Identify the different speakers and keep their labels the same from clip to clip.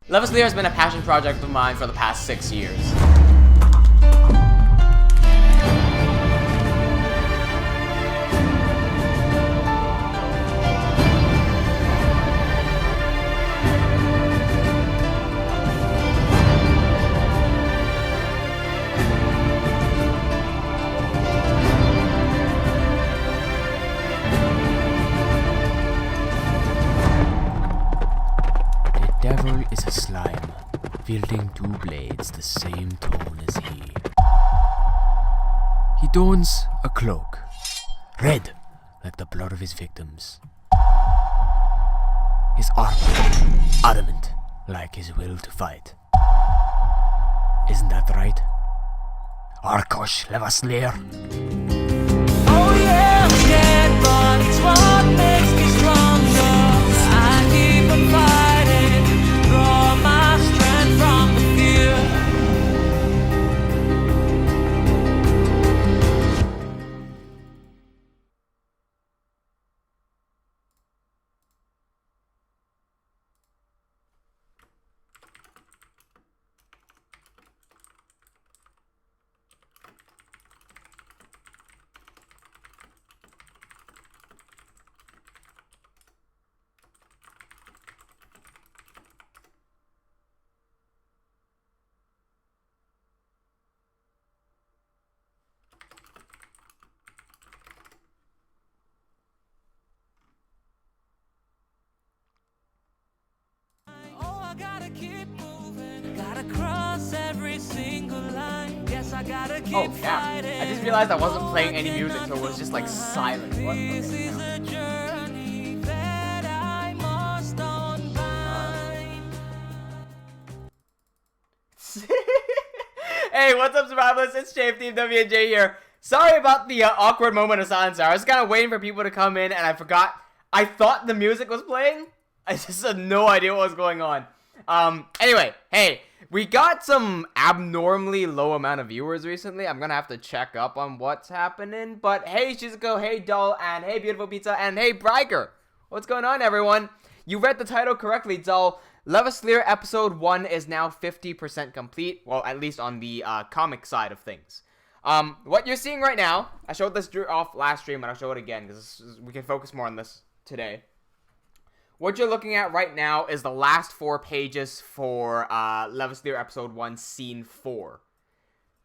Speaker 1: Levaslier has been a passion project of mine for the past 6 years.
Speaker 2: The devil is a slime, wielding 2 blades the same tone as he. He dons a cloak, red like the blood of his victims. His armor, adamant like his will to fight. Isn't that right? Arkosh Levaslier.
Speaker 3: Oh yeah, I'm scared, but it's what makes me stronger. I keep on fighting, draw my strength from the fear. Oh, I gotta keep moving, gotta cross every single line. Guess I gotta keep
Speaker 1: Oh, yeah.
Speaker 3: fighting.
Speaker 1: I just realized I wasn't playing any music, so it was just like silent. What?
Speaker 3: This
Speaker 1: Okay,
Speaker 3: is
Speaker 1: now.
Speaker 3: a journey that I must unbind.
Speaker 1: Hey, what's up, survivalists? It's Shave Team WJ here. Sorry about the awkward moment of silence there. I was kind of waiting for people to come in, and I forgot. I thought the music was playing. I just had no idea what was going on. Anyway, hey, we got some abnormally low amount of viewers recently. I'm gonna have to check up on what's happening. But hey, Shizuko, hey, Dull, and hey, Beautiful Pizza, and hey, Bryger. What's going on, everyone? You read the title correctly, Dull. Levaslier Episode 1 is now 50% complete. Well, at least on the comic side of things. What you're seeing right now, I showed this off last stream, and I'll show it again, because we can focus more on this today. What you're looking at right now is the last 4 pages for Levaslier Episode 1, Scene 4.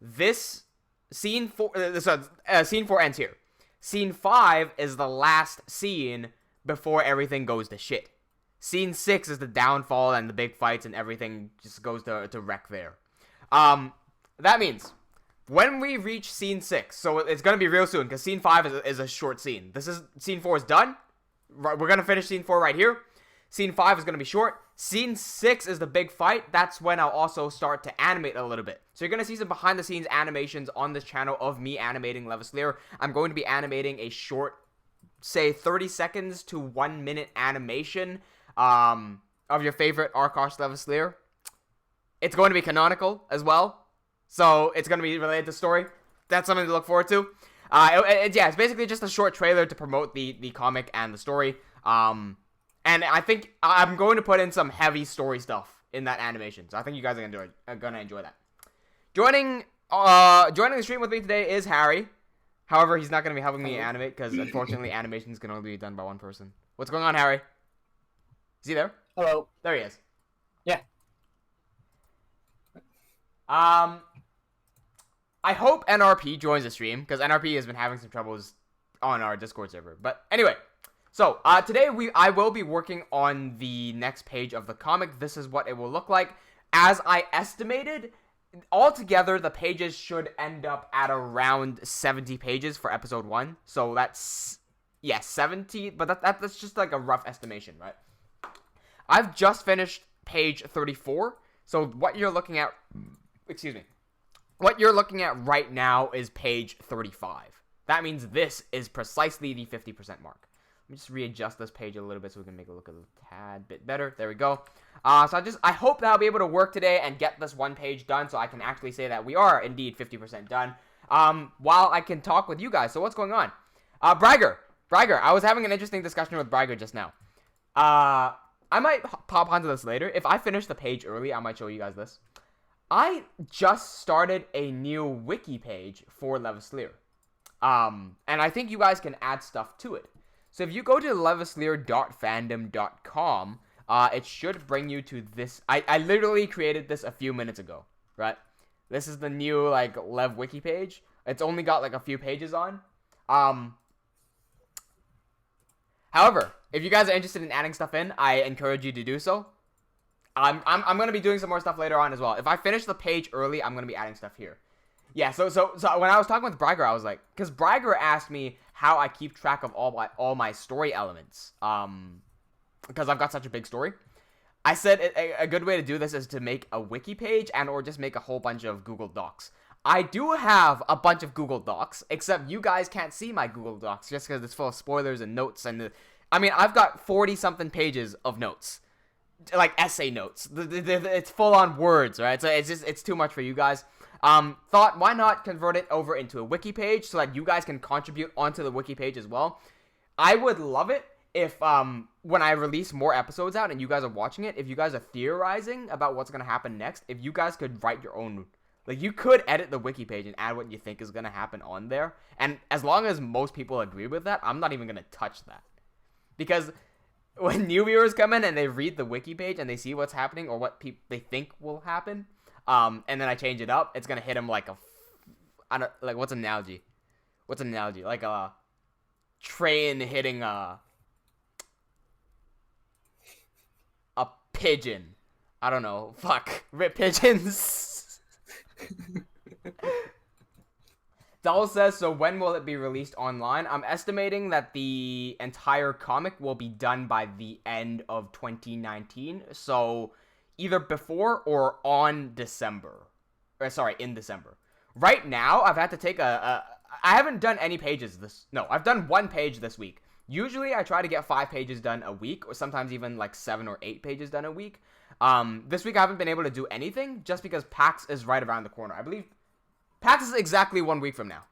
Speaker 1: This Scene 4, Scene 4 ends here. Scene 5 is the last scene before everything goes to shit. Scene 6 is the downfall and the big fights and everything just goes to wreck there. That means when we reach Scene 6, so it's going to be real soon, because Scene 5 is a short scene. Scene 4 is done. We're going to finish Scene 4 right here. Scene 5 is going to be short. Scene 6 is the big fight. That's when I'll also start to animate a little bit. So you're going to see some behind-the-scenes animations on this channel of me animating Levaslier. I'm going to be animating a short, say, 30 seconds to 1 minute animation of your favorite Arkosh Levaslier. It's going to be canonical as well. So it's going to be related to story. That's something to look forward to. Yeah, it's basically just a short trailer to promote the comic and the story. And I think I'm going to put in some heavy story stuff in that animation. So I think you guys are gonna enjoy that. Joining the stream with me today is Harry. However, he's not gonna be helping me animate because unfortunately animations can only be done by one person. What's going on, Harry? Is he there?
Speaker 4: Hello.
Speaker 1: There he is.
Speaker 4: Yeah.
Speaker 1: I hope NRP joins the stream, because NRP has been having some troubles on our Discord server. But anyway, so today I will be working on the next page of the comic. This is what it will look like. As I estimated, altogether the pages should end up at around 70 pages for episode 1. So that's, yeah, 70, but that's just like a rough estimation, right? I've just finished page 34. So what you're looking at, excuse me. What you're looking at right now is page 35. That means this is precisely the 50% mark. Let me just readjust this page a little bit so we can make it look a tad bit better. There we go. So I hope that I'll be able to work today and get this one page done so I can actually say that we are indeed 50% done. While I can talk with you guys. So what's going on? Bragger, I was having an interesting discussion with Bragger just now. I might pop onto this later. If I finish the page early, I might show you guys this. I just started a new wiki page for Levaslier. And I think you guys can add stuff to it. So if you go to levaslier.fandom.com, it should bring you to this. I literally created this a few minutes ago, right? This is the new, like, Lev wiki page. It's only got, like, a few pages on. However, if you guys are interested in adding stuff in, I encourage you to do so. I'm going to be doing some more stuff later on as well. If I finish the page early, I'm going to be adding stuff here. Yeah, so when I was talking with Bragger, I was like, because Bragger asked me how I keep track of all my story elements, because I've got such a big story. I said a good way to do this is to make a wiki page and or just make a whole bunch of Google Docs. I do have a bunch of Google Docs, except you guys can't see my Google Docs just because it's full of spoilers and notes. And I mean, I've got 40-something pages of notes, like essay notes. It's full on words, right? So it's too much for you guys. Thought, why not convert it over into a wiki page so that you guys can contribute onto the wiki page as well. I would love it if, when I release more episodes out and you guys are watching it, if you guys are theorizing about what's going to happen next, if you guys could write your own, like, you could edit the wiki page and add what you think is going to happen on there. And as long as most people agree with that, I'm not even going to touch that. Because when new viewers come in and they read the wiki page and they see what's happening or what they think will happen, and then I change it up, it's going to hit them like what's an analogy? What's an analogy? Like a train hitting a pigeon. I don't know. Fuck. Rip pigeons. Doll says, so when will it be released online? I'm estimating that the entire comic will be done by the end of 2019. So either before or in December. Right now, I've had to take I haven't done any pages I've done one page this week. Usually, I try to get 5 pages done a week, or sometimes even like 7 or 8 pages done a week. This week, I haven't been able to do anything just because PAX is right around the corner. I believe PAX is exactly 1 week from now.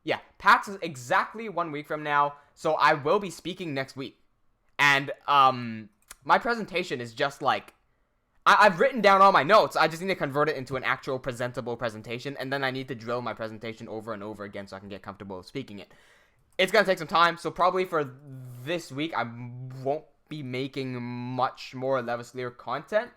Speaker 1: Yeah, PAX is exactly 1 week from now, so I will be speaking next week. And my presentation is just like, I've written down all my notes. I just need to convert it into an actual presentable presentation, and then I need to drill my presentation over and over again so I can get comfortable speaking it. It's going to take some time, so probably for this week, I won't be making much more Levaslier content.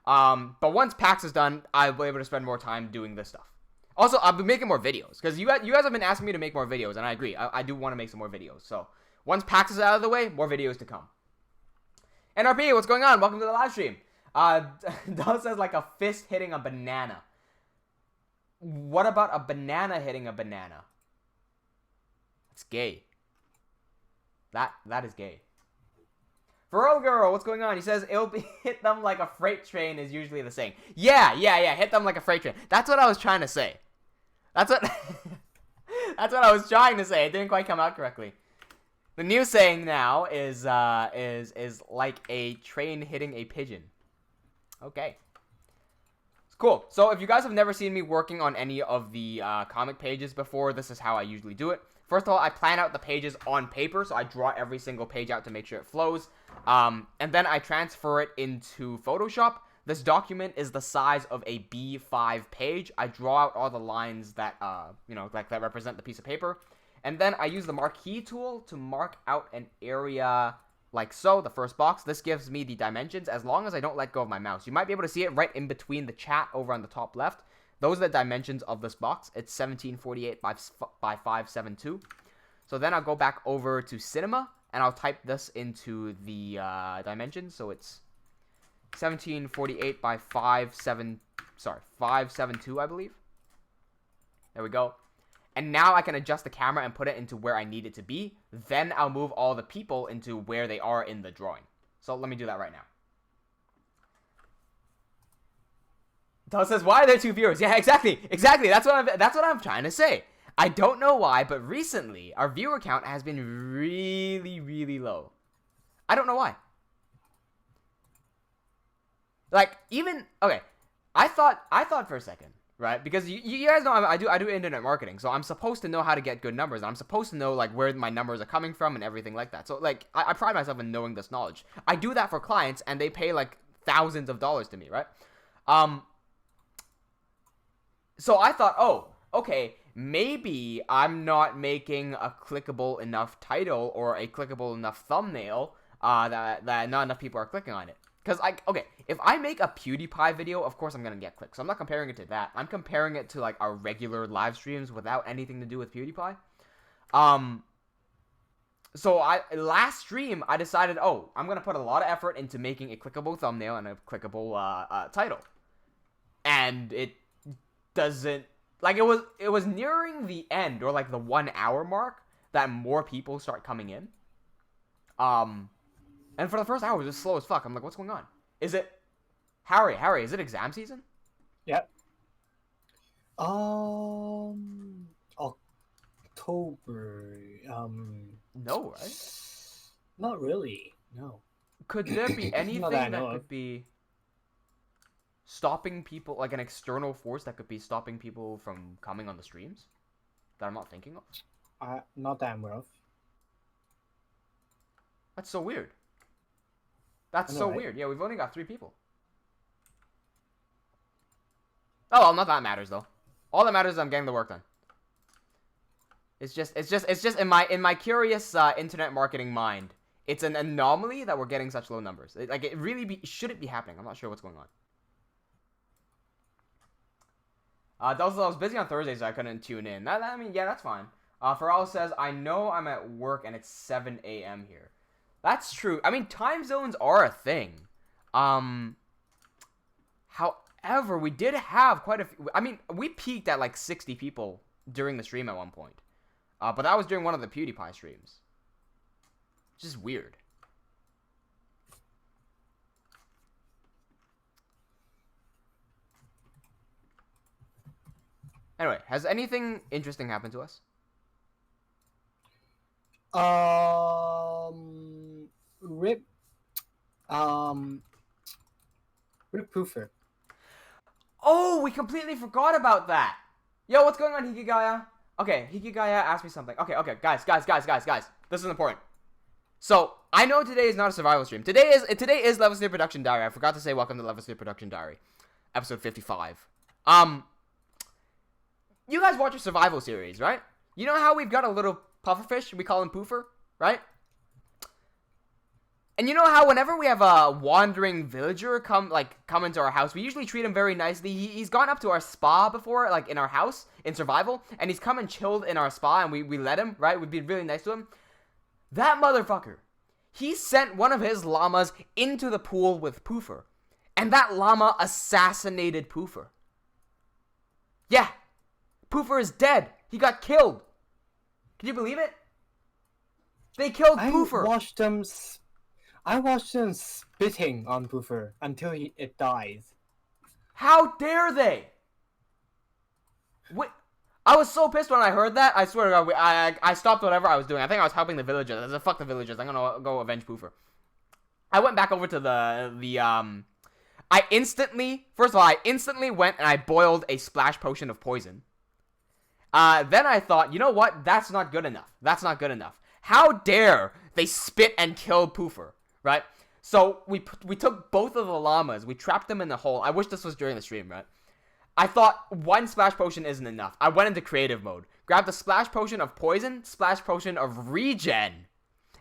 Speaker 1: But once PAX is done, I'll be able to spend more time doing this stuff. Also, I'll be making more videos, because you guys have been asking me to make more videos, and I agree. I do want to make some more videos. So, once PAX is out of the way, more videos to come. NRP, what's going on? Welcome to the live stream. Doll says like a fist hitting a banana. What about a banana hitting a banana? It's gay. That is gay. Feral Girl, what's going on? He says it'll be hit them like a freight train is usually the saying. Yeah. Hit them like a freight train. That's what I was trying to say. That's what that's what I was trying to say. It didn't quite come out correctly. The new saying now is like a train hitting a pigeon. Okay. Cool. So if you guys have never seen me working on any of the comic pages before, this is how I usually do it. First of all, I plan out the pages on paper, so I draw every single page out to make sure it flows. And then I transfer it into Photoshop. This document is the size of a B5 page. I draw out all the lines that, that represent the piece of paper. And then I use the marquee tool to mark out an area like so, the first box. This gives me the dimensions as long as I don't let go of my mouse. You might be able to see it right in between the chat over on the top left. Those are the dimensions of this box. It's 1748 by 572. So then I'll go back over to Cinema, and I'll type this into the dimensions. So it's 1748 by 572, I believe. There we go. And now I can adjust the camera and put it into where I need it to be. Then I'll move all the people into where they are in the drawing. So let me do that right now. Tell says, why are there 2 viewers? Yeah, exactly. That's what I'm trying to say. I don't know why, but recently our viewer count has been really, really low. I don't know why. Like, even okay, I thought for a second, right? Because you guys know I do internet marketing, so I'm supposed to know how to get good numbers. And I'm supposed to know like where my numbers are coming from and everything like that. So like I pride myself in knowing this knowledge. I do that for clients, and they pay like thousands of dollars to me, right? So I thought, oh, okay, maybe I'm not making a clickable enough title or a clickable enough thumbnail that not enough people are clicking on it. Because, okay, if I make a PewDiePie video, of course I'm going to get clicks. So I'm not comparing it to that. I'm comparing it to, like, our regular live streams without anything to do with PewDiePie. So last stream, I decided, oh, I'm going to put a lot of effort into making a clickable thumbnail and a clickable title. And it doesn't, like, it was nearing the end, or, like, the 1 hour mark, that more people start coming in. And for the first hour, it was just slow as fuck. I'm like, what's going on? Is it... Harry, is it exam season?
Speaker 4: Yep. October.
Speaker 1: No, right?
Speaker 4: Not really. No.
Speaker 1: Could there be anything
Speaker 4: Not that I
Speaker 1: that
Speaker 4: know
Speaker 1: could
Speaker 4: of.
Speaker 1: be stopping people, like an external force that could be stopping people from coming on the streams that I'm not thinking of?
Speaker 4: Not that I'm aware of.
Speaker 1: That's so weird. That's
Speaker 4: I know,
Speaker 1: so
Speaker 4: right?
Speaker 1: weird. Yeah, we've only got 3 people. Oh well, not that matters though. All that matters is I'm getting the work done. It's just in my curious internet marketing mind, it's an anomaly that we're getting such low numbers. It really shouldn't be happening. I'm not sure what's going on. Also, I was busy on Thursday, so I couldn't tune in. I mean, yeah, that's fine. Pharrell says, I know I'm at work and it's 7 a.m. here. That's true. I mean, time zones are a thing. However, we did have quite a few... I mean, we peaked at like 60 people during the stream at one point. But that was during one of the PewDiePie streams. Just weird. Anyway, has anything interesting happened to us?
Speaker 4: Rip Poofer.
Speaker 1: Oh, we completely forgot about that. Yo, what's going on, Hikigaya? Okay, Hikigaya asked me something. Okay, guys. This is important. So, I know today is not a survival stream. Today is Levaslier Production Diary. I forgot to say welcome to Levaslier Production Diary. Episode 55. You guys watch a survival series, right? You know how we've got a little pufferfish? We call him Poofer, right? And you know how whenever we have a wandering villager come into our house, we usually treat him very nicely. He's gone up to our spa before, like in our house, in survival, and he's come and chilled in our spa, and we let him, right? We've been really nice to him. That motherfucker, he sent one of his llamas into the pool with Poofer, and that llama assassinated Poofer. Yeah, Poofer is dead. He got killed. Can you believe it? They killed Poofer.
Speaker 4: I watched them spitting on Poofer until it dies.
Speaker 1: How dare they? I was so pissed when I heard that. I swear to God, I stopped whatever I was doing. I think I was helping the villagers. I said, fuck the villagers. I'm gonna go avenge Poofer. I went back over to I instantly went and I boiled a splash potion of poison. Then I thought, you know what? That's not good enough. How dare they spit and kill Poofer, right? So we took both of the llamas. We trapped them in the hole. I wish this was during the stream, right? I thought one splash potion isn't enough. I went into creative mode. Grabbed a splash potion of poison, splash potion of regen.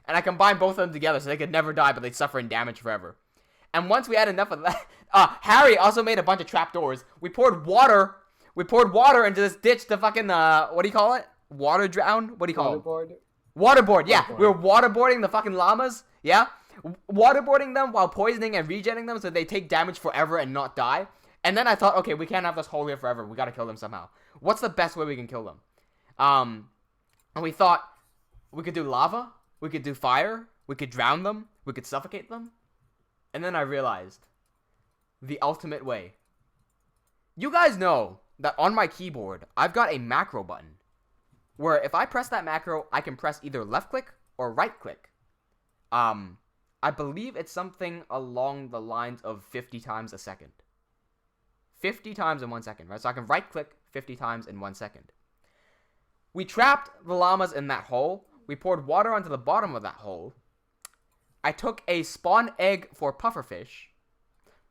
Speaker 1: And I combined both of them together so they could never die, but they'd suffer in damage forever. And once we had enough of that, Harry also made a bunch of trapdoors. We poured water into this ditch to fucking, what do you call it? Water drown? What do you call it? Waterboard, yeah. We were waterboarding the fucking llamas, yeah? Waterboarding them while poisoning and regenning them so they take damage forever and not die. And then I thought, okay, we can't have this hole here forever. We gotta kill them somehow. What's the best way we can kill them? And we thought we could do lava, we could do fire, we could drown them, we could suffocate them. And then I realized the ultimate way. You guys know that on my keyboard, I've got a macro button where if I press that macro, I can press either left click or right click. I believe it's something along the lines of 50 times a second. 50 times in 1 second, right? So I can right-click 50 times in 1 second. We trapped the llamas in that hole. We poured water onto the bottom of that hole. I took a spawn egg for pufferfish,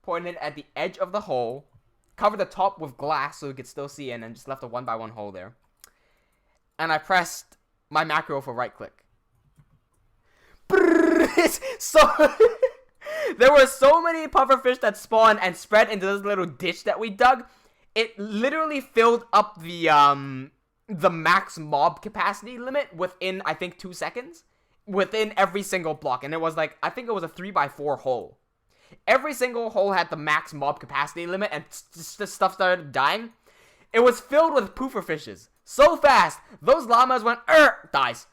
Speaker 1: poured it at the edge of the hole, covered the top with glass so we could still see in, and just left a 1x1 hole there. And I pressed my macro for right-click. So there were so many pufferfish that spawned and spread into this little ditch that we dug. It literally filled up the max mob capacity limit within, I think, 2 seconds. Within every single block. And it was like, I think it was a 3x4 hole. Every single hole had the max mob capacity limit, and stuff started dying. It was filled with pufferfishes. So fast, those llamas went, dies.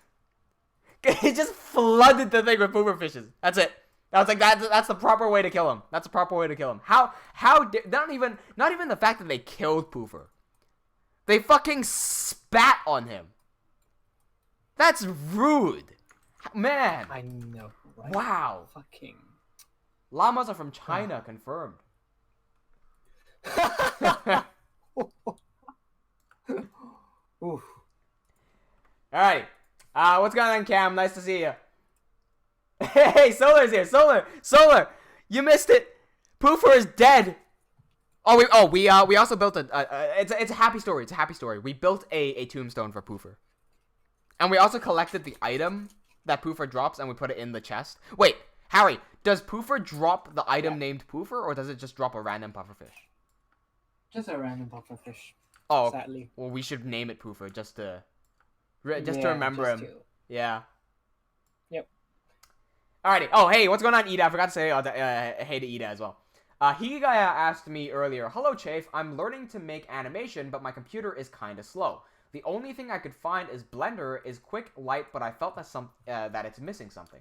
Speaker 1: It just flooded the thing with pufferfishes. That's it. I was like, that's the proper way to kill him. That's the proper way to kill him. Not even the fact that they killed Poofer. They fucking spat on him. That's rude. Man.
Speaker 4: I know. Right?
Speaker 1: Wow.
Speaker 4: Fucking.
Speaker 1: Llamas are from China, confirmed.
Speaker 4: Oof.
Speaker 1: Alright. What's going on, Cam? Nice to see you. Hey, Solar's here. Solar. You missed it. Poofer is dead. We also built it's a happy story. It's a happy story. We built a tombstone for Poofer. And we also collected the item that Poofer drops, and we put it in the chest. Wait, Harry, does Poofer drop the item named Poofer, or does it just drop a random pufferfish?
Speaker 4: Just a random pufferfish.
Speaker 1: Oh,
Speaker 4: sadly.
Speaker 1: Well, we should name it Poofer just to remember him. Yeah.
Speaker 4: Yep.
Speaker 1: Alrighty. Oh, hey, what's going on, Ida? I forgot to say hey to Ida as well. Higaya asked me earlier, "Hello, Chafe. I'm learning to make animation, but my computer is kind of slow. The only thing I could find is Blender is quick, light, but I felt that it's missing something."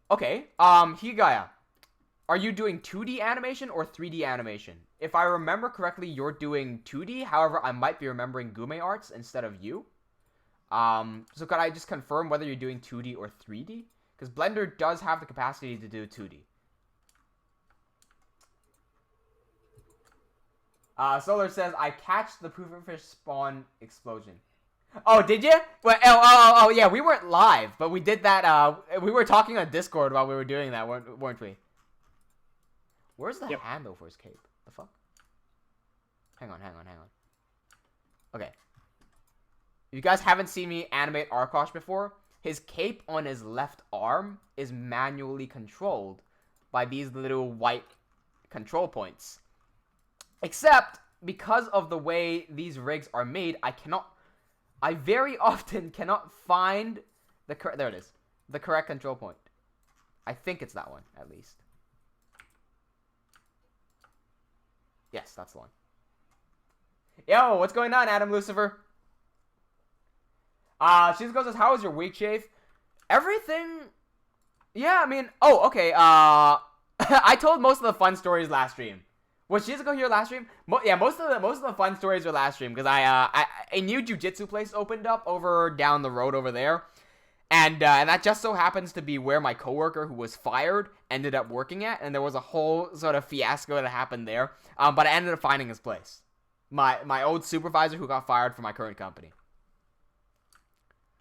Speaker 1: Okay, Higaya, are you doing 2D animation or 3D animation? If I remember correctly, you're doing 2D. However, I might be remembering Gume Arts instead of you. So could I just confirm whether you're doing 2D or 3D? Because Blender does have the capacity to do 2D. Solar says, I catch the pufferfish spawn explosion. Oh, did you? Well, oh, yeah, we weren't live, but we did that, we were talking on Discord while we were doing that, weren't we? Where's the handle for his cape? The fuck? Hang on. Okay. If you guys haven't seen me animate Arkosh before, his cape on his left arm is manually controlled by these little white control points. Except, because of the way these rigs are made, I very often cannot find there it is. The correct control point. I think it's that one, at least. Yes, that's the one. Yo, what's going on, Adam Lucifer? Shizuko says, how was your week, Chafe? Everything... Yeah, I mean... Oh, okay, I told most of the fun stories last stream. Was Shizuko here last stream? Yeah, most of the fun stories were last stream, because a new jujitsu place opened up over down the road over there. And that just so happens to be where my coworker who was fired ended up working at, and there was a whole sort of fiasco that happened there. But I ended up finding his place. My old supervisor who got fired from my current company.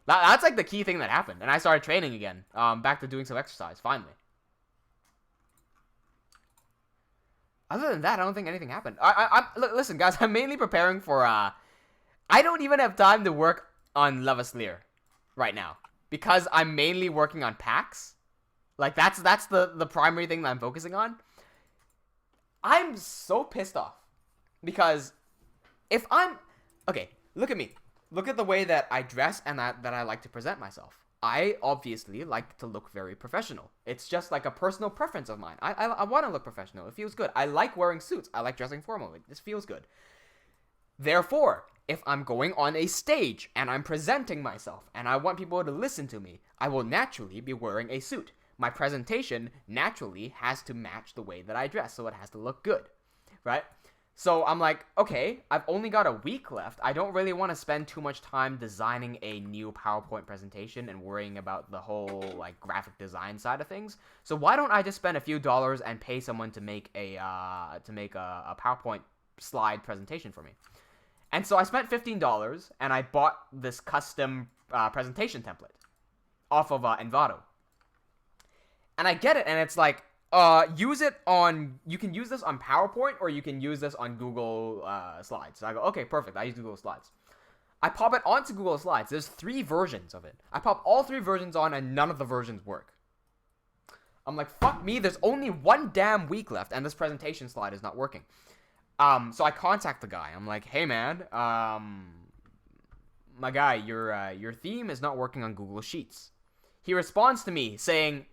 Speaker 1: That's like the key thing that happened, and I started training again. Back to doing some exercise, finally. Other than that, I don't think anything happened. Listen, guys, I'm mainly preparing for, I don't even have time to work on Levaslier right now. Because I'm mainly working on packs. Like, that's the primary thing that I'm focusing on. I'm so pissed off. Because if I'm... Okay, look at me. Look at the way that I dress and that I like to present myself. I obviously like to look very professional. It's just like a personal preference of mine. I want to look professional. It feels good. I like wearing suits. I like dressing formally. This feels good. Therefore, if I'm going on a stage and I'm presenting myself and I want people to listen to me, I will naturally be wearing a suit. My presentation naturally has to match the way that I dress, so it has to look good, right? So I'm like, okay, I've only got a week left. I don't really want to spend too much time designing a new PowerPoint presentation and worrying about the whole like graphic design side of things. So why don't I just spend a few dollars and pay someone to make a PowerPoint slide presentation for me. And so I spent $15 and I bought this custom presentation template off of Envato. And I get it, and it's like, you can use this on PowerPoint or you can use this on Google Slides. So I go, okay, perfect. I use Google Slides. I pop it onto Google Slides. There's 3 versions of it. I pop all 3 versions on and none of the versions work. I'm like, fuck me, there's only 1 damn week left and this presentation slide is not working. So I contact the guy. I'm like, hey man, my guy, your theme is not working on Google Sheets. He responds to me saying,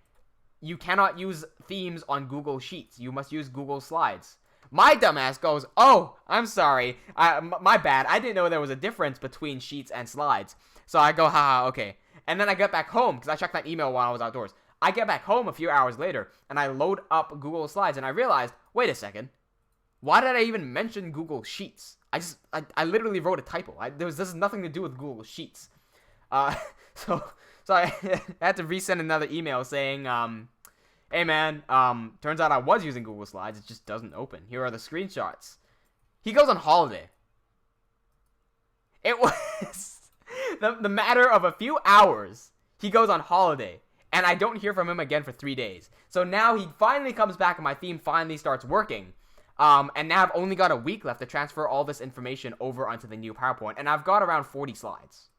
Speaker 1: you cannot use themes on Google Sheets. You must use Google Slides. My dumbass goes, oh, I'm sorry. My bad. I didn't know there was a difference between Sheets and Slides. So I go, haha, okay. And then I get back home, because I checked that email while I was outdoors. I get back home a few hours later, and I load up Google Slides, and I realized, wait a second. Why did I even mention Google Sheets? I literally wrote a typo. This has nothing to do with Google Sheets. So I had to resend another email saying, hey man, turns out I was using Google Slides. It just doesn't open. Here are the screenshots. He goes on holiday. It was the matter of a few hours. He goes on holiday. And I don't hear from him again for 3 days. So now he finally comes back and my theme finally starts working. And now I've only got a week left to transfer all this information over onto the new PowerPoint. And I've got around 40 slides.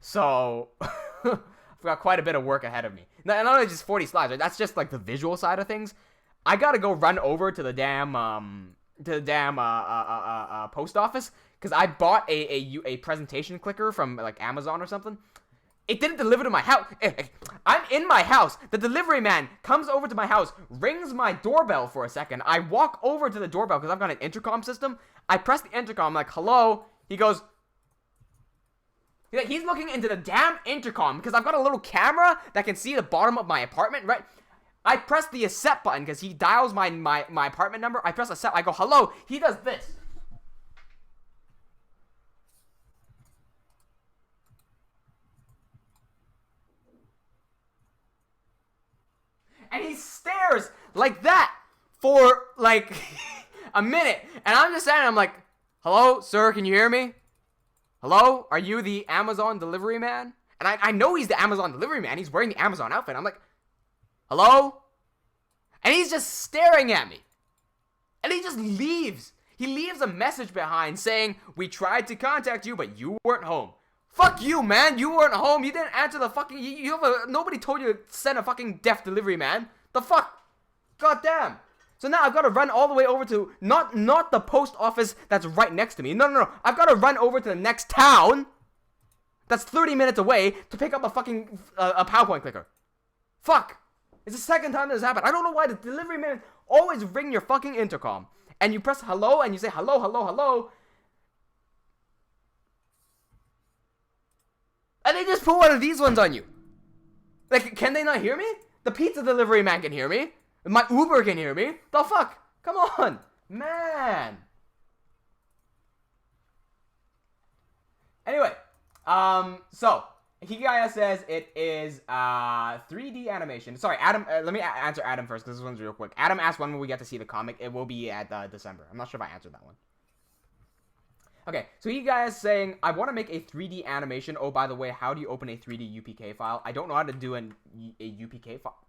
Speaker 1: So I've got quite a bit of work ahead of me. Not only just 40 slides, right? That's just like the visual side of things. I gotta go run over to the damn post office because I bought a presentation clicker from like Amazon or something. It didn't deliver to my house. I'm in my house. The delivery man comes over to my house, rings my doorbell for a second. I walk over to the doorbell because I've got an intercom system. I press the intercom. I'm like, hello. He goes, he's looking into the damn intercom because I've got a little camera that can see the bottom of my apartment, right? I press the accept button because he dials my apartment number. I press accept. I go, hello. He does this. And he stares like that for like a minute. And I'm just saying, I'm like, hello, sir, can you hear me? Hello? Are you the Amazon delivery man? And I know he's the Amazon delivery man. He's wearing the Amazon outfit. I'm like, hello? And he's just staring at me. And he just leaves. He leaves a message behind saying, we tried to contact you, but you weren't home. Fuck you, man. You weren't home. You didn't answer the fucking... nobody told you to send a fucking deaf delivery man. The fuck? God damn. So now I've got to run all the way over to... Not the post office that's right next to me. No. I've got to run over to the next town that's 30 minutes away to pick up a fucking... a PowerPoint clicker. Fuck. It's the second time this has happened. I don't know why the delivery man always ring your fucking intercom. And you press hello and you say hello, hello, hello. And they just put one of these ones on you. Like, can they not hear me? The pizza delivery man can hear me. My Uber can hear me. The fuck? Come on. Man. Anyway. So, Hikigaya says it is 3D animation. Sorry, Adam. Let me answer Adam first because this one's real quick. Adam asked when will we get to see the comic. It will be at December. I'm not sure if I answered that one. Okay, so you guys saying, I want to make a 3D animation. Oh, by the way, how do you open a 3D UPK file? I don't know how to do a UPK file.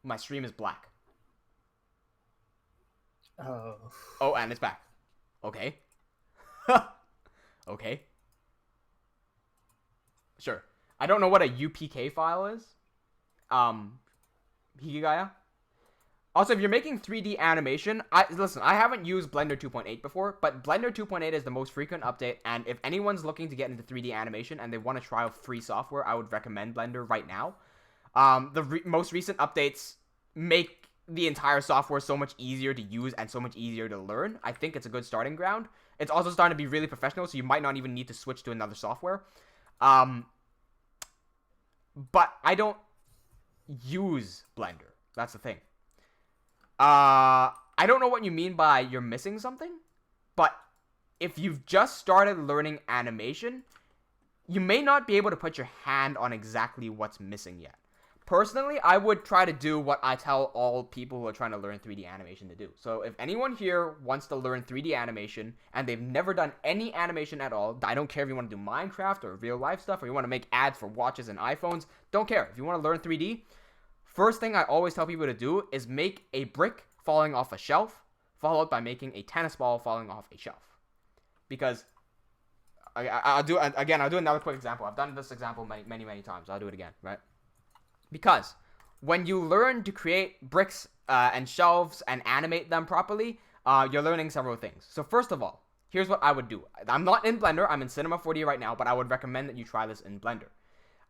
Speaker 1: My stream is black. Oh, and it's back. Okay. Okay. Sure. I don't know what a UPK file is. Hikigaya? Also, if you're making 3D animation, listen, I haven't used Blender 2.8 before, but Blender 2.8 is the most frequent update, and if anyone's looking to get into 3D animation and they want to try out free software, I would recommend Blender right now. The most recent updates make the entire software so much easier to use and so much easier to learn. I think it's a good starting ground. It's also starting to be really professional, so you might not even need to switch to another software. But I don't use Blender. That's the thing. I don't know what you mean by you're missing something, but if you've just started learning animation, you may not be able to put your hand on exactly what's missing yet. personally, I would try to do what I tell all people who are trying to learn 3D animation to do. So if anyone here wants to learn 3D animation and they've never done any animation at all, I don't care if you want to do Minecraft or real life stuff, or you want to make ads for watches and iPhones, don't care. If you want to learn 3D, first thing I always tell people to do is make a brick falling off a shelf, followed by making a tennis ball falling off a shelf. Because I'll do another quick example. I've done this example many times. I'll do it again, right? Because when you learn to create bricks and shelves and animate them properly, you're learning several things. So first of all, here's what I would do. I'm not in Blender. I'm in Cinema 4D right now, but I would recommend that you try this in Blender.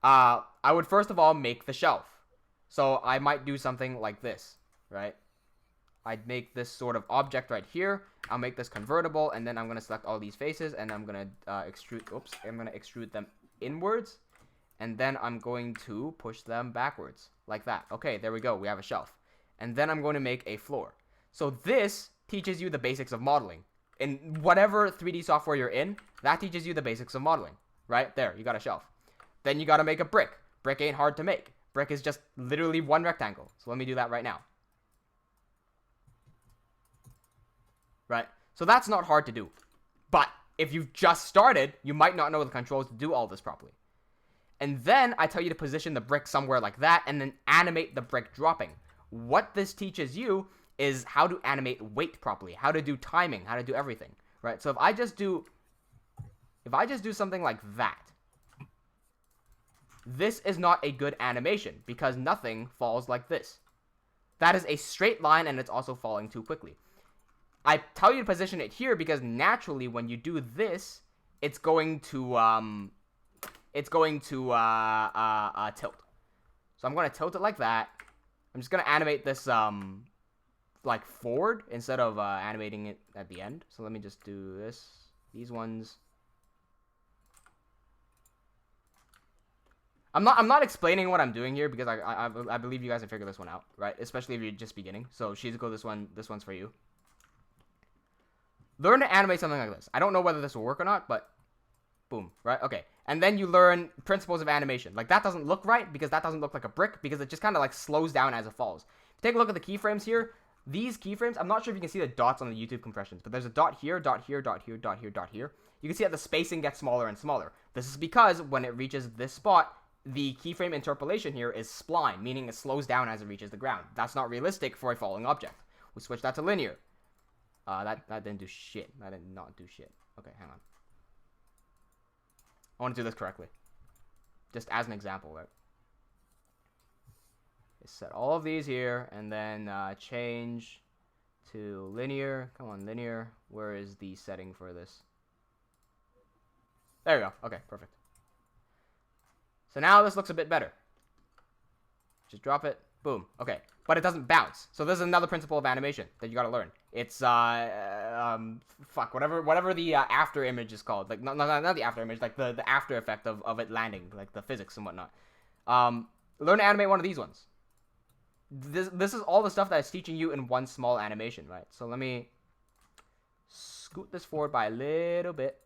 Speaker 1: I would first of all make the shelf. So I might do something like this, right? I'd make this sort of object right here. I'll make this convertible, and then I'm going to select all these faces, and I'm going to extrude them inwards. And then I'm going to push them backwards, like that. Okay, there we go. We have a shelf. And then I'm going to make a floor. So this teaches you the basics of modeling. In whatever 3D software you're in, that teaches you the basics of modeling. Right? There, you got a shelf. Then you got to make a brick. Brick ain't hard to make. Brick is just literally one rectangle. So let me do that right now. Right? So that's not hard to do. But if you've just started, you might not know the controls to do all this properly. And then I tell you to position the brick somewhere like that and then animate the brick dropping. What this teaches you is how to animate weight properly, how to do timing, how to do everything, right? So if I just do something like that, this is not a good animation because nothing falls like this. That is a straight line and it's also falling too quickly. I tell you to position it here because naturally when you do this, it's going to tilt. So I'm going to tilt it like that. I'm just going to animate this like forward instead of animating it at the end. So let me just do this. These ones. I'm not explaining what I'm doing here because I believe you guys can figure this one out, right? Especially if you're just beginning. So Shizuko, this one's for you. Learn to animate something like this. I don't know whether this will work or not, but boom, right? Okay. And then you learn principles of animation. Like that doesn't look right because that doesn't look like a brick because it just kind of like slows down as it falls. If you take a look at the keyframes here, these keyframes, I'm not sure if you can see the dots on the YouTube compressions, but there's a dot here, dot here, dot here, dot here, dot here. You can see that the spacing gets smaller and smaller. This is because when it reaches this spot, the keyframe interpolation here is spline, meaning it slows down as it reaches the ground. That's not realistic for a falling object. We switch that to linear. That didn't do shit. That did not do shit. Okay, hang on. I want to do this correctly. Just as an example, right? Set all of these here, and then change to linear. Come on, linear. Where is the setting for this? There we go. Okay, perfect. So now this looks a bit better. Just drop it. Boom. Okay. But it doesn't bounce. So this is another principle of animation that you gotta learn. It's, whatever the after image is called. Like, not the after image, like the after effect of it landing, like the physics and whatnot. Learn to animate one of these ones. This is all the stuff that it's teaching you in one small animation, right? So let me scoot this forward by a little bit.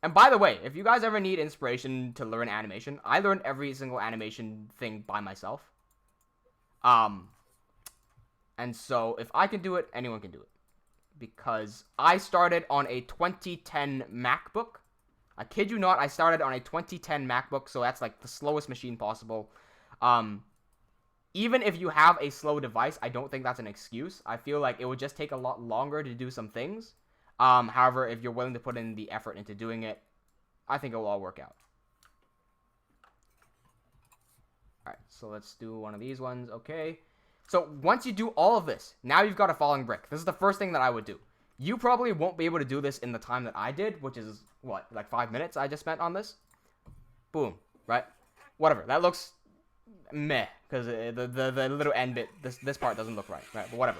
Speaker 1: And by the way, if you guys ever need inspiration to learn animation, I learned every single animation thing by myself. And so if I can do it, anyone can do it. Because I started on a 2010 MacBook. I kid you not, I started on a 2010 MacBook, so that's like the slowest machine possible. Even if you have a slow device, I don't think that's an excuse. I feel like it would just take a lot longer to do some things. However, if you're willing to put in the effort into doing it, I think it will all work out. Alright, so let's do one of these ones. Okay. So once you do all of this, now you've got a falling brick. This is the first thing that I would do. You probably won't be able to do this in the time that I did, which is, what, like 5 minutes I just spent on this? Boom. Right? Whatever. That looks meh, because the little end bit, this part doesn't look right. Right? But whatever.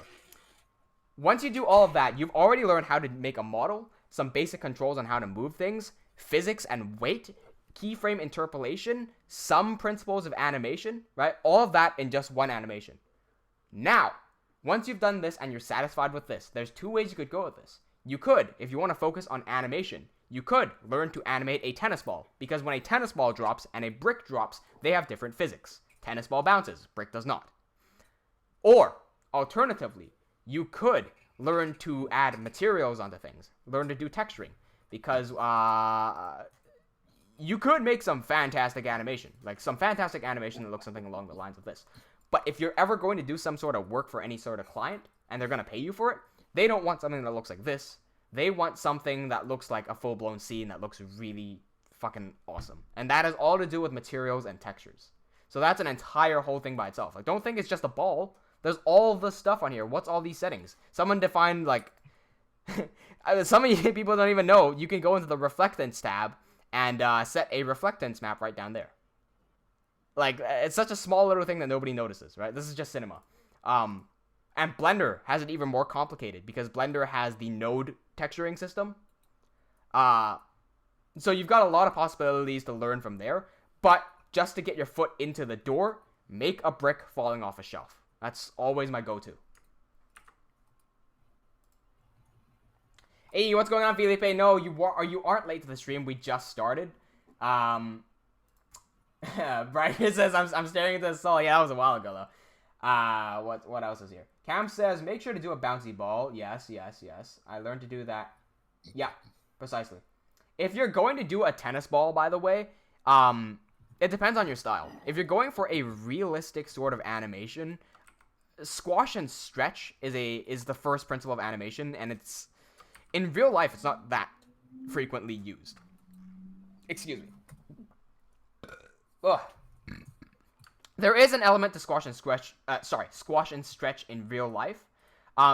Speaker 1: Once you do all of that, you've already learned how to make a model, some basic controls on how to move things, physics and weight, keyframe interpolation, some principles of animation, right? All of that in just one animation. Now, once you've done this and you're satisfied with this, there's 2 ways you could go with this. You could, if you want to focus on animation, you could learn to animate a tennis ball, because when a tennis ball drops and a brick drops, they have different physics. Tennis ball bounces, brick does not. Or, alternatively, you could learn to add materials onto things. Learn to do texturing. Because, you could make some fantastic animation. Like, some fantastic animation that looks something along the lines of this. But if you're ever going to do some sort of work for any sort of client, and they're going to pay you for it, they don't want something that looks like this. They want something that looks like a full-blown scene that looks really fucking awesome. And that has all to do with materials and textures. So that's an entire whole thing by itself. Like, don't think it's just a ball. There's all this stuff on here. What's all these settings? Someone defined, like... some of you people don't even know. You can go into the reflectance tab and set a reflectance map right down there. Like, it's such a small little thing that nobody notices, right? This is just cinema. And Blender has it even more complicated because Blender has the node texturing system. So you've got a lot of possibilities to learn from there. But just to get your foot into the door, make a brick falling off a shelf. That's always my go-to. Hey, what's going on, Felipe? No, you aren't late to the stream. We just started. Brian says, I'm staring at the soul. Yeah, that was a while ago, though. What else is here? Cam says, make sure to do a bouncy ball. Yes. I learned to do that. Yeah, precisely. If you're going to do a tennis ball, by the way, it depends on your style. If you're going for a realistic sort of animation, squash and stretch is the first principle of animation, and it's... In real life, it's not that frequently used. Excuse me. Ugh. There is an element to squash and stretch in real life.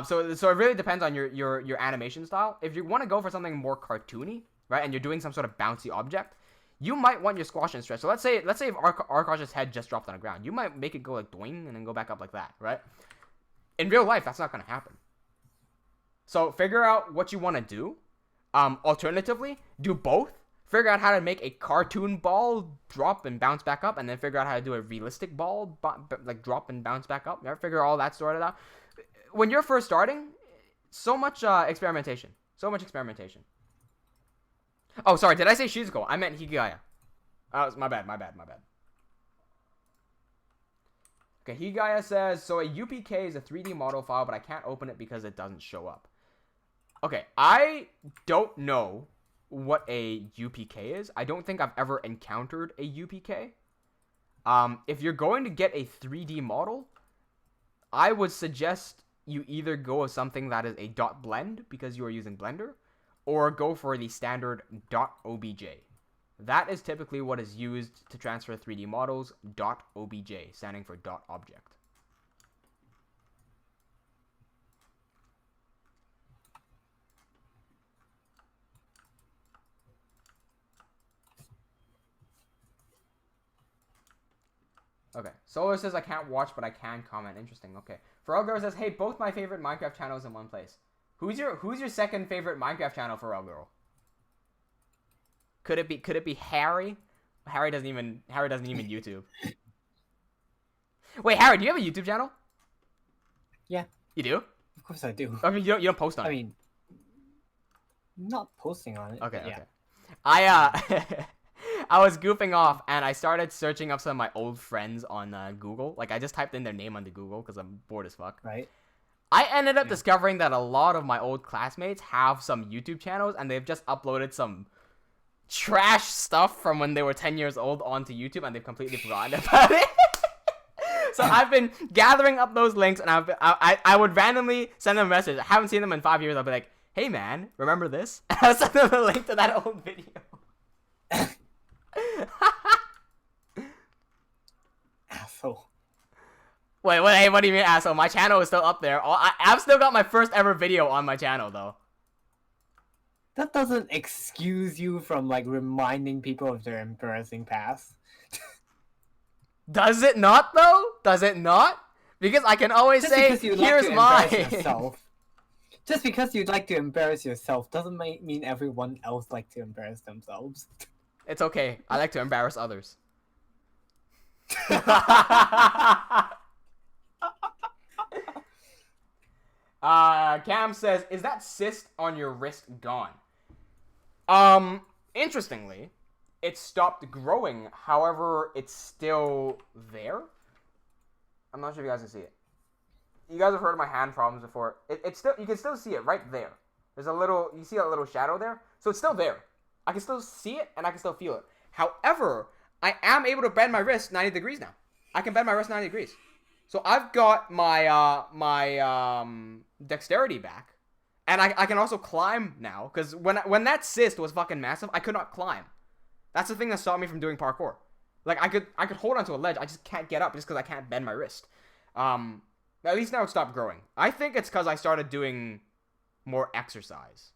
Speaker 1: So it really depends on your animation style. If you want to go for something more cartoony, right, and you're doing some sort of bouncy object, you might want your squash and stretch. So let's say if Arkosh's head just dropped on the ground, you might make it go like doing and then go back up like that, right? In real life, that's not going to happen. So figure out what you want to do. Alternatively, do both. Figure out how to make a cartoon ball drop and bounce back up, and then figure out how to do a realistic ball like drop and bounce back up. Figure all that sort of out. When you're first starting, so much experimentation. So much experimentation. Oh, sorry. Did I say Shizuko? I meant Higaya. My bad. Okay, Higaya says, so a UPK is a 3D model file, but I can't open it because it doesn't show up. Okay, I don't know what a UPK is. I don't think I've ever encountered a UPK. If you're going to get a 3D model, I would suggest you either go with something that is a dot blend because you are using Blender, or go for the standard .obj. That is typically what is used to transfer 3D models, .obj, standing for .object. Okay, Solar says I can't watch, but I can comment. Interesting. Okay, Girl says, hey, both my favorite Minecraft channels in one place. Who's your second favorite Minecraft channel, Girl? Could it be Harry? Harry doesn't even YouTube. Wait, Harry, do you have a YouTube channel?
Speaker 4: Yeah.
Speaker 1: You do?
Speaker 4: Of course I do.
Speaker 1: I mean, you don't post on it.
Speaker 4: I mean, not posting on it.
Speaker 1: Okay,
Speaker 4: yeah.
Speaker 1: Okay. I was goofing off, and I started searching up some of my old friends on Google. Like, I just typed in their name onto Google, because I'm bored as fuck.
Speaker 4: Right.
Speaker 1: I ended up discovering that a lot of my old classmates have some YouTube channels, and they've just uploaded some trash stuff from when they were 10 years old onto YouTube, and they've completely forgotten about it. So I've been gathering up those links, and I would randomly send them a message. I haven't seen them in 5 years. I'll be like, hey, man, remember this? And I'll send them a link to that old video.
Speaker 4: Asshole.
Speaker 1: Wait, hey, what do you mean, asshole? My channel is still up there. I've still got my first ever video on my channel, though.
Speaker 4: That doesn't excuse you from, like, reminding people of their embarrassing past.
Speaker 1: Does it not, though? Does it not? Because I can always say, here's mine.
Speaker 4: Just because you'd like to embarrass yourself doesn't mean everyone else like to embarrass themselves.
Speaker 1: It's okay. I like to embarrass others. Cam says, is that cyst on your wrist gone? Interestingly, it stopped growing. However, it's still there. I'm not sure if you guys can see it. You guys have heard of my hand problems before. It's still, you can still see it right there. There's a little, you see a little shadow there? So it's still there. I can still see it and I can still feel it. However, I am able to bend my wrist 90 degrees now. I can bend my wrist 90 degrees. So I've got my dexterity back. And I can also climb now. Because when that cyst was fucking massive, I could not climb. That's the thing that stopped me from doing parkour. Like, I could hold onto a ledge. I just can't get up just because I can't bend my wrist. At least now it stopped growing. I think it's because I started doing more exercise.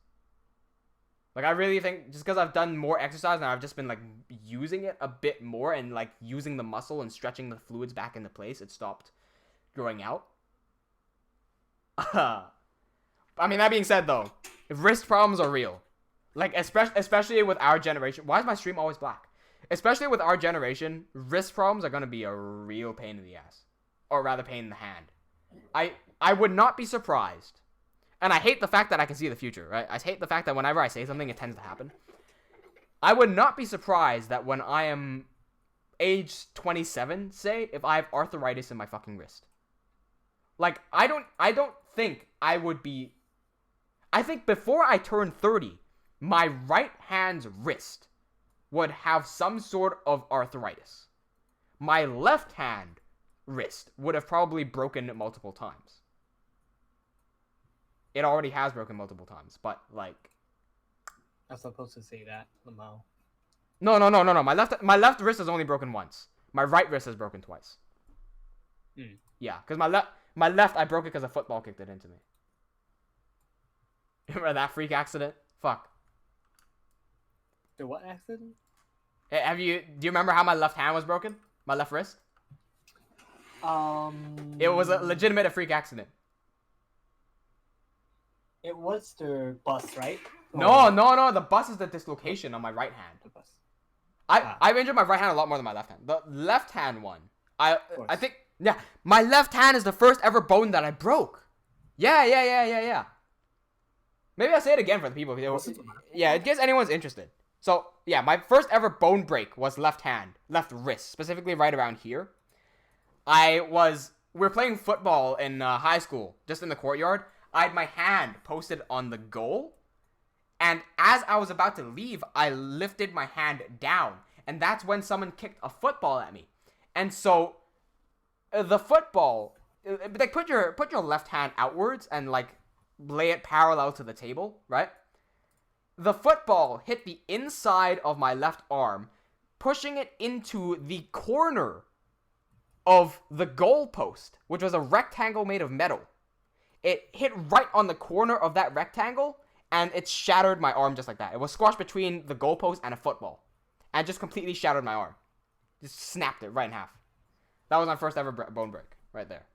Speaker 1: Like, I really think just because I've done more exercise and I've just been, like, using it a bit more and, like, using the muscle and stretching the fluids back into place, it stopped growing out. I mean, that being said, though, wrist problems are real. Like, especially with our generation. Why is my stream always black? Especially with our generation, wrist problems are going to be a real pain in the ass. Or rather, pain in the hand. I would not be surprised. And I hate the fact that I can see the future, right? I hate the fact that whenever I say something, it tends to happen. I would not be surprised that when I am age 27, say, if I have arthritis in my fucking wrist. Like, I don't think I would be... I think before I turn 30, my right hand's wrist would have some sort of arthritis. My left hand wrist would have probably broken multiple times. It already has broken multiple times, but like...
Speaker 4: I'm supposed to say that, Lamau.
Speaker 1: No. My left wrist is only broken once. My right wrist is broken twice. Yeah, because my left, I broke it because a football kicked it into me. Remember that freak accident? Fuck.
Speaker 4: The what accident?
Speaker 1: Do you remember how my left hand was broken? My left wrist? It was a legitimate freak accident.
Speaker 4: It was the bus, right?
Speaker 1: No. The bus is the dislocation on my right hand.
Speaker 4: The bus.
Speaker 1: I've injured my right hand a lot more than my left hand. The left hand one, I think, yeah, my left hand is the first ever bone that I broke. Yeah. Maybe I'll say it again for the people. Yeah, in case anyone's interested. So, yeah, my first ever bone break was left hand, left wrist, specifically right around here. We were playing football in high school, just in the courtyard. I had my hand posted on the goal, and as I was about to leave, I lifted my hand down, and that's when someone kicked a football at me. And so, the football, like, put your left hand outwards and, like, lay it parallel to the table, right? The football hit the inside of my left arm, pushing it into the corner of the goal post, which was a rectangle made of metal. It hit right on the corner of that rectangle, and it shattered my arm just like that. It was squashed between the goalpost and a football, and just completely shattered my arm. Just snapped it right in half. That was my first ever bone break, right there.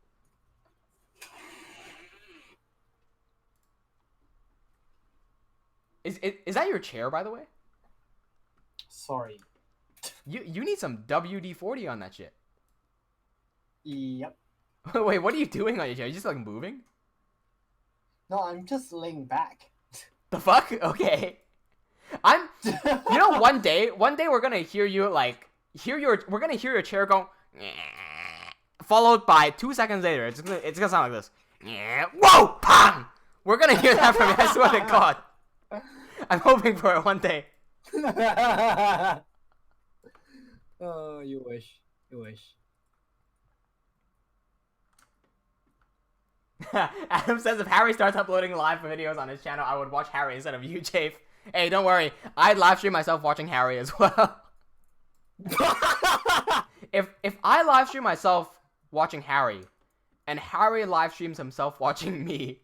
Speaker 1: Is that your chair, by the way?
Speaker 4: Sorry.
Speaker 1: You need some WD-40 on that shit.
Speaker 4: Yep.
Speaker 1: Wait, what are you doing on your chair? You just like moving?
Speaker 4: No, I'm just laying back.
Speaker 1: The fuck? Okay. You know, one day we're gonna hear you we're gonna hear your chair go, followed by 2 seconds later, it's gonna sound like this. Whoa, pang! We're gonna hear that from you. I swear to God. I'm hoping for it one day.
Speaker 4: Oh, you wish.
Speaker 1: Adam says if Harry starts uploading live videos on his channel, I would watch Harry instead of you, Chafe. Hey, don't worry. I'd live stream myself watching Harry as well. If I live stream myself watching Harry, and Harry live streams himself watching me,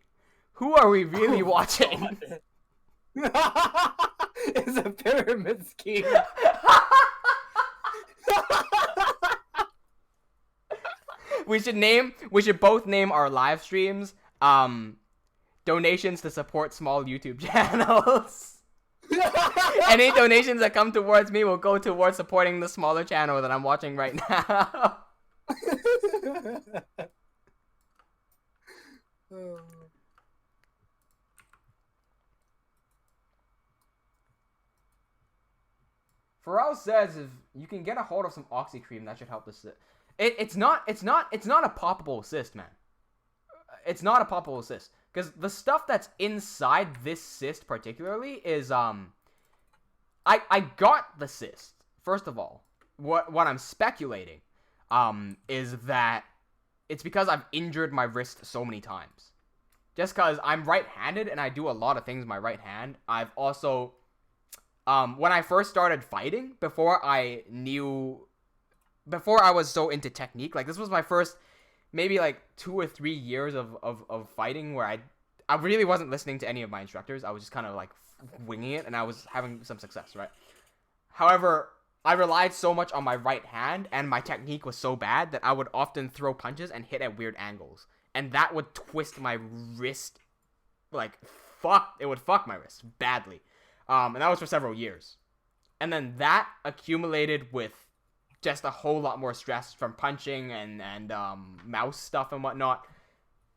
Speaker 1: who are we really watching?
Speaker 4: It's a pyramid scheme.
Speaker 1: We should both name our live streams donations to support small YouTube channels. Any donations that come towards me will go towards supporting the smaller channel that I'm watching right now. Pharrell says if you can get a hold of some Oxy cream, that should help the cyst. It's not a poppable cyst, man. It's not a poppable cyst. Because the stuff that's inside this cyst particularly is, I got the cyst, first of all. What I'm speculating, is that it's because I've injured my wrist so many times. Just because I'm right-handed and I do a lot of things with my right hand. I've also, when I first started fighting, before I was so into technique, like this was my first, maybe like 2 or 3 years of fighting where I really wasn't listening to any of my instructors. I was just kind of like winging it and I was having some success, right? However, I relied so much on my right hand and my technique was so bad that I would often throw punches and hit at weird angles. And that would twist my wrist, like, it would fuck my wrist badly. And that was for several years. And then that accumulated with just a whole lot more stress from punching and mouse stuff and whatnot.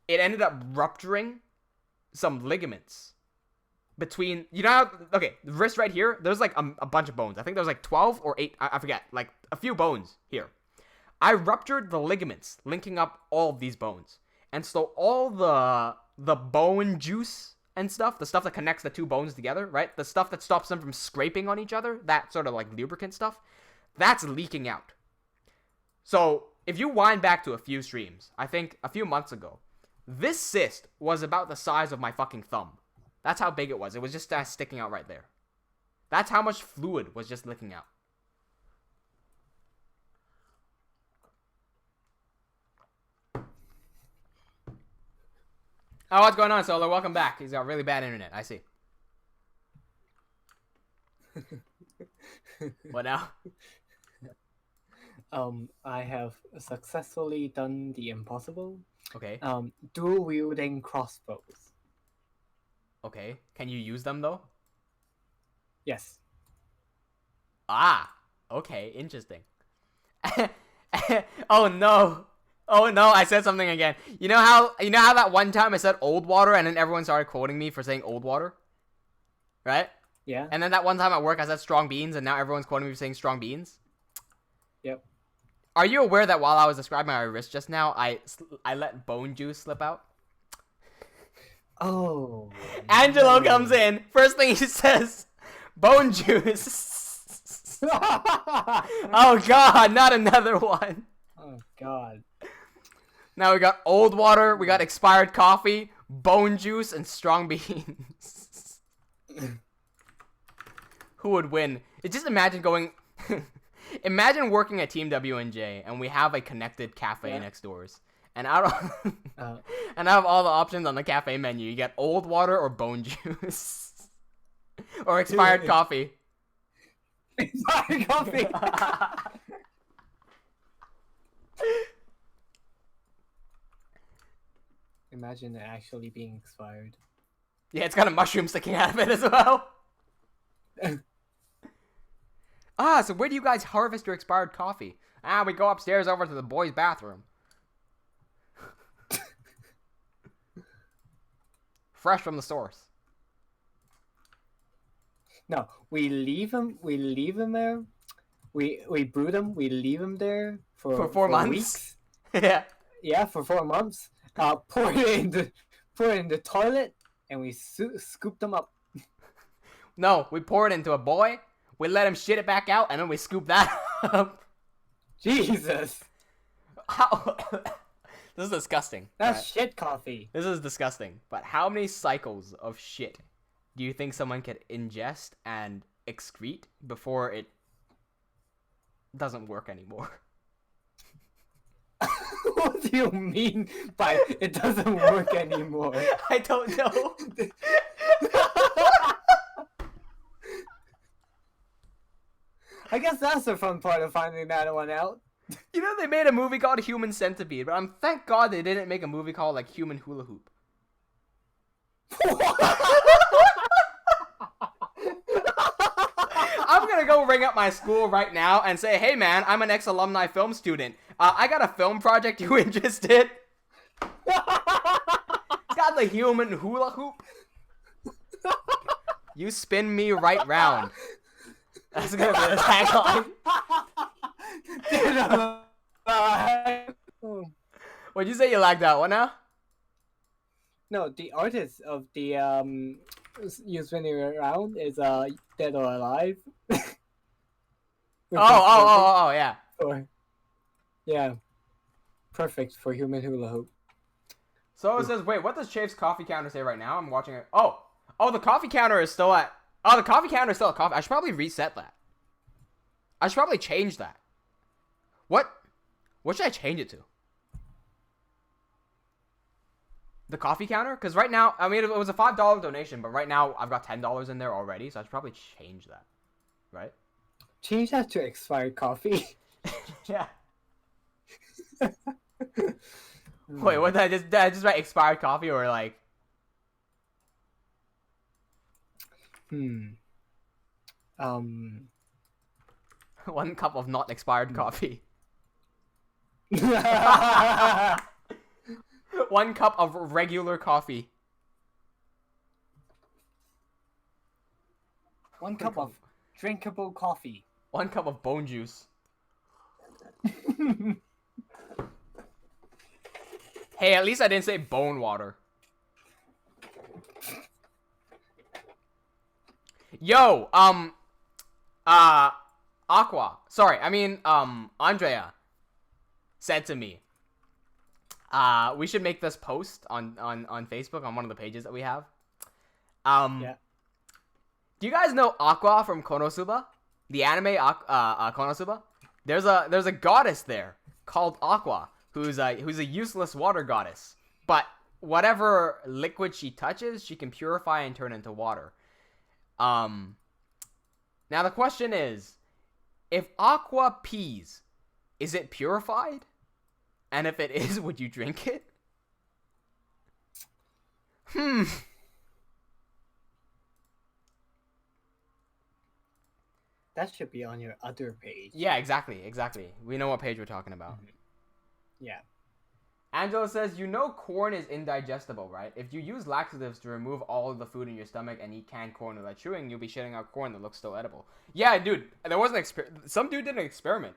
Speaker 1: It ended up rupturing some ligaments between, okay, the wrist right here, there's like a bunch of bones. I think there's like 12 or 8, I forget, like a few bones here. I ruptured the ligaments linking up all of these bones. And so all the bone juice and stuff, the stuff that connects the two bones together, right? The stuff that stops them from scraping on each other, that sort of like lubricant stuff, that's leaking out. So if you wind back to a few streams, I think a few months ago, this cyst was about the size of my fucking thumb. That's how big it was. It was just sticking out right there. That's how much fluid was just leaking out. Oh, what's going on, Solo? Welcome back. He's got really bad internet. I see. What now?
Speaker 4: I have successfully done the impossible.
Speaker 1: Okay.
Speaker 4: Dual wielding crossbows.
Speaker 1: Okay. Can you use them, though?
Speaker 4: Yes.
Speaker 1: Ah. Okay. Interesting. Oh, no. Oh, no. I said something again. You know how that one time I said old water and then everyone started quoting me for saying old water? Right?
Speaker 4: Yeah.
Speaker 1: And then that one time at work I said strong beans and now everyone's quoting me for saying strong beans?
Speaker 4: Yep.
Speaker 1: Are you aware that while I was describing my wrist just now, I let bone juice slip out?
Speaker 4: Oh.
Speaker 1: Angelo
Speaker 4: no.
Speaker 1: comes in. First thing he says, bone juice. Oh, God, not another one.
Speaker 4: Oh, God.
Speaker 1: Now we got old water, we got expired coffee, bone juice, and strong beans. Who would win? Just imagine going... Imagine working at Team WNJ and we have a connected cafe next doors. And out of and out of all the options on the cafe menu, you get old water or bone juice. Or expired coffee.
Speaker 4: Expired coffee. Imagine it actually being expired.
Speaker 1: Yeah, it's got a mushroom sticking out of it as well. So where do you guys harvest your expired coffee? We go upstairs over to the boys' bathroom. Fresh from the source.
Speaker 4: No, we leave them there. We brew them. We leave them there for
Speaker 1: 4 months.
Speaker 4: Weeks.
Speaker 1: Yeah.
Speaker 4: Yeah, for 4 months. Pour it in the toilet, and we scoop them up.
Speaker 1: No, we pour it into a boy. We let him shit it back out, and then we scoop that up.
Speaker 4: Jesus.
Speaker 1: How? This is disgusting.
Speaker 4: That's shit coffee.
Speaker 1: This is disgusting. But how many cycles of shit do you think someone could ingest and excrete before it doesn't work anymore?
Speaker 4: What do you mean by it doesn't work anymore?
Speaker 1: I don't know.
Speaker 4: I guess that's the fun part of finding that one out.
Speaker 1: You know, they made a movie called Human Centipede, but thank God they didn't make a movie called, like, Human Hula Hoop. I'm gonna go ring up my school right now and say, hey, man, I'm an ex-alumni film student. I got a film project. You interested? It's got the Human Hula Hoop. You spin me right round. That's gonna be the tagline.
Speaker 4: Oh.
Speaker 1: What'd you say you lagged out? What now?
Speaker 4: No, the artist of the you spinning around is dead or alive.
Speaker 1: Oh, yeah.
Speaker 4: Yeah, perfect for human hula hoop.
Speaker 1: So it says, wait, what does Chafe's coffee counter say right now? I'm watching it. Oh, the coffee counter is still at. Oh, the coffee counter is still at coffee. I should probably reset that. I should probably change that. What should I change it to? The coffee counter? Because right now, I mean, it was a $5 donation, but right now I've got $10 in there already, so I should probably change that. Right?
Speaker 4: Change that to expired coffee.
Speaker 1: Yeah. Wait, what did I just write expired coffee or like? One cup of not expired coffee. 1 cup of regular coffee.
Speaker 4: 1 cup of drinkable coffee.
Speaker 1: 1 cup of bone juice. Hey, at least I didn't say bone water. Yo, Andrea said to me, we should make this post on Facebook on one of the pages that we have.
Speaker 4: Yeah.
Speaker 1: Do you guys know Aqua from Konosuba? The anime Konosuba? There's a goddess there called Aqua, who's a useless water goddess. But whatever liquid she touches, she can purify and turn into water. Now the question is, if Aqua pees, is it purified? And if it is, would you drink it?
Speaker 4: That should be on your other page.
Speaker 1: Yeah, exactly. We know what page we're talking about.
Speaker 4: Yeah.
Speaker 1: Angela says, you know corn is indigestible, right? If you use laxatives to remove all of the food in your stomach and eat canned corn without chewing, you'll be shitting out corn that looks still edible. Yeah, dude. There was some dude did an experiment.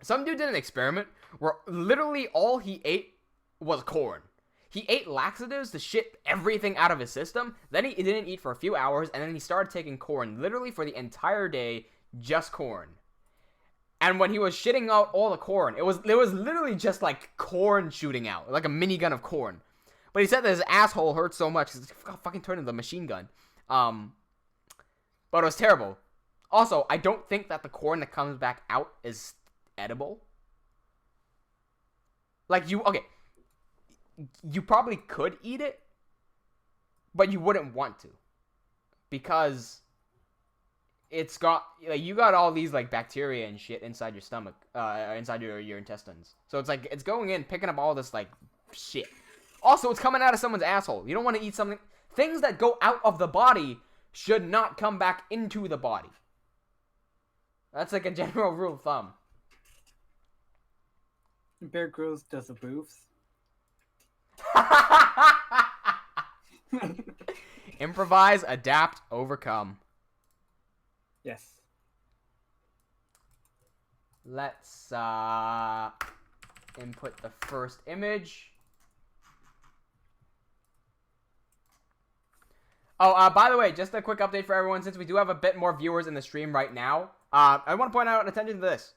Speaker 1: Some dude did an experiment where literally all he ate was corn. He ate laxatives to shit everything out of his system. Then he didn't eat for a few hours, and then he started taking corn literally for the entire day, just corn. And when he was shitting out all the corn, it was literally just like corn shooting out, like a minigun of corn. But he said that his asshole hurt so much, it fucking turned into a machine gun. But it was terrible. Also, I don't think that the corn that comes back out is edible. Like, you probably could eat it, but you wouldn't want to, because it's got, like, you got all these, like, bacteria and shit inside your stomach, inside your intestines. So it's like, it's going in, picking up all this, like, shit. Also, it's coming out of someone's asshole. You don't want to eat something, things that go out of the body should not come back into the body. That's like a general rule of thumb.
Speaker 4: Bear Grylls does approves.
Speaker 1: Improvise, adapt, overcome.
Speaker 4: Yes.
Speaker 1: Let's input the first image. Oh, by the way, just a quick update for everyone, since we do have a bit more viewers in the stream right now. I want to point out, attention to this.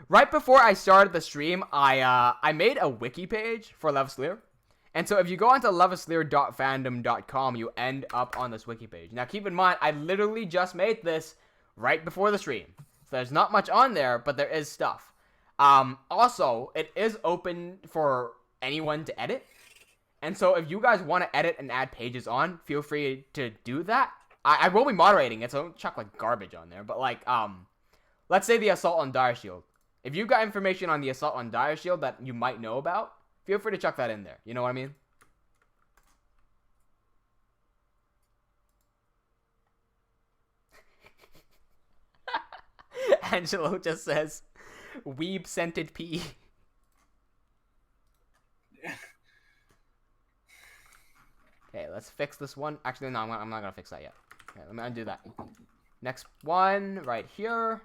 Speaker 1: Right before I started the stream, I made a wiki page for Levaslier. And so if you go onto levaslier.fandom.com, you end up on this wiki page. Now keep in mind, I literally just made this right before the stream. So there's not much on there, but there is stuff. Also, it is open for anyone to edit. And so if you guys want to edit and add pages on, feel free to do that. I will be moderating it, so don't chuck like garbage on there. But like, let's say the assault on Dire Shield. If you got information on the assault on Dire Shield that you might know about, feel free to chuck that in there. You know what I mean? Angelo just says, weeb scented pee. Okay, let's fix this one. Actually, no, I'm not gonna fix that yet. Okay, let me undo that. Next one, right here.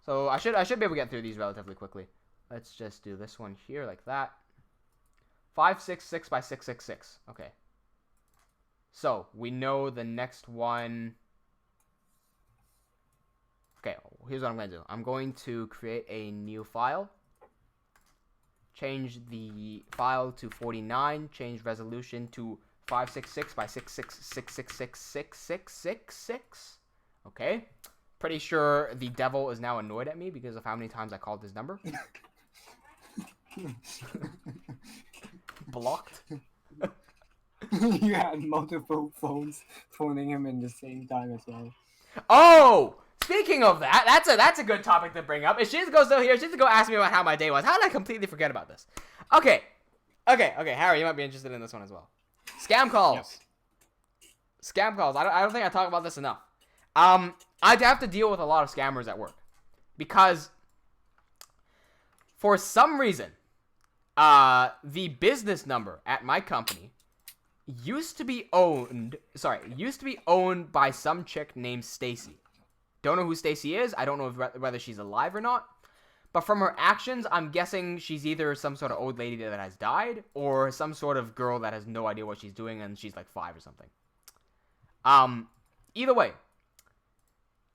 Speaker 1: So I should be able to get through these relatively quickly. Let's just do this one here like that. 566 by 666. Okay. So we know the next one. Okay, here's what I'm going to do. I'm going to create a new file. Change the file to 49. Change resolution to 566 by 666666666. Okay. Pretty sure the devil is now annoyed at me because of how many times I called this number. Blocked.
Speaker 4: You had multiple phones phoning him in the same time as well.
Speaker 1: Oh! Speaking of that, that's a good topic to bring up. If she's go still here, she's to go ask me about how my day was. How did I completely forget about this? Okay, Harry, you might be interested in this one as well. Scam calls. Yep. Scam calls. I don't think I talk about this enough. I have to deal with a lot of scammers at work because for some reason, the business number at my company used to be owned by some chick named Stacy. Don't know who Stacy is. I don't know whether she's alive or not. But from her actions, I'm guessing she's either some sort of old lady that has died or some sort of girl that has no idea what she's doing and she's like 5 or something. Either way,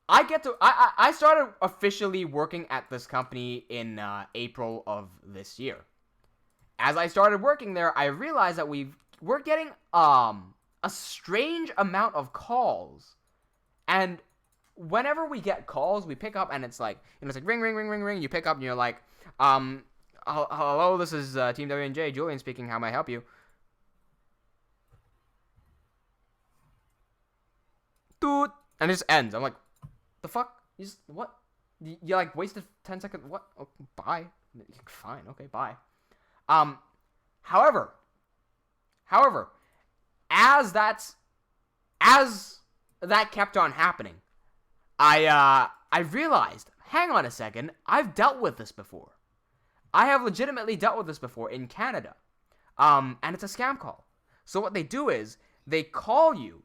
Speaker 1: I started officially working at this company in April of this year. As I started working there, I realized that we're getting a strange amount of calls, and whenever we get calls, we pick up and it's like, it's like ring, ring, ring, ring, ring. You pick up and you're like, hello, this is Team W&J, Julian speaking. How may I help you? Dude, and it just ends. I'm like, the fuck? What? You like wasted 10 seconds. What? Oh, bye. Fine. Okay, bye. However, as that kept on happening, I realized, hang on a second, I've dealt with this before. I have legitimately dealt with this before in Canada. And it's a scam call. So what they do is, they call you,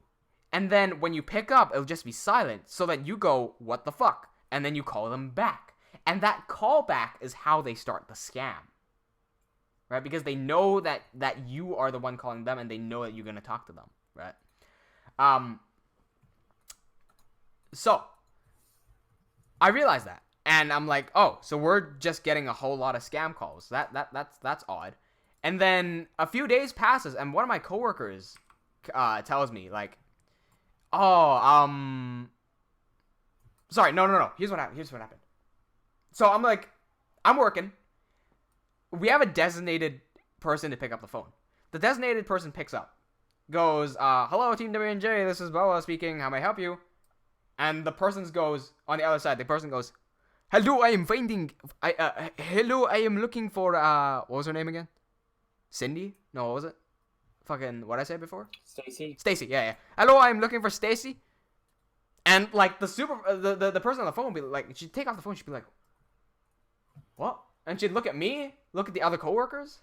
Speaker 1: and then when you pick up, it'll just be silent, so that you go, what the fuck? And then you call them back. And that call back is how they start the scam. Right? Because they know that you are the one calling them, and they know that you're going to talk to them. Right? So I realized that, and I'm like, oh, so we're just getting a whole lot of scam calls. That's odd. And then a few days passes, and one of my coworkers tells me like, oh, sorry, no. Here's what happened. So I'm like, I'm working. We have a designated person to pick up the phone. The designated person picks up, goes, hello, Team W&J, this is Boa speaking. How may I help you? And the person goes, on the other side, the person goes, hello, I am looking for, what was her name again? Cindy? No, what was it? Fucking, what I said before? Stacy, yeah. Hello, I'm looking for Stacy. And, like, the person on the phone would be like, she'd take off the phone, she'd be like, what? And she'd look at me, look at the other coworkers.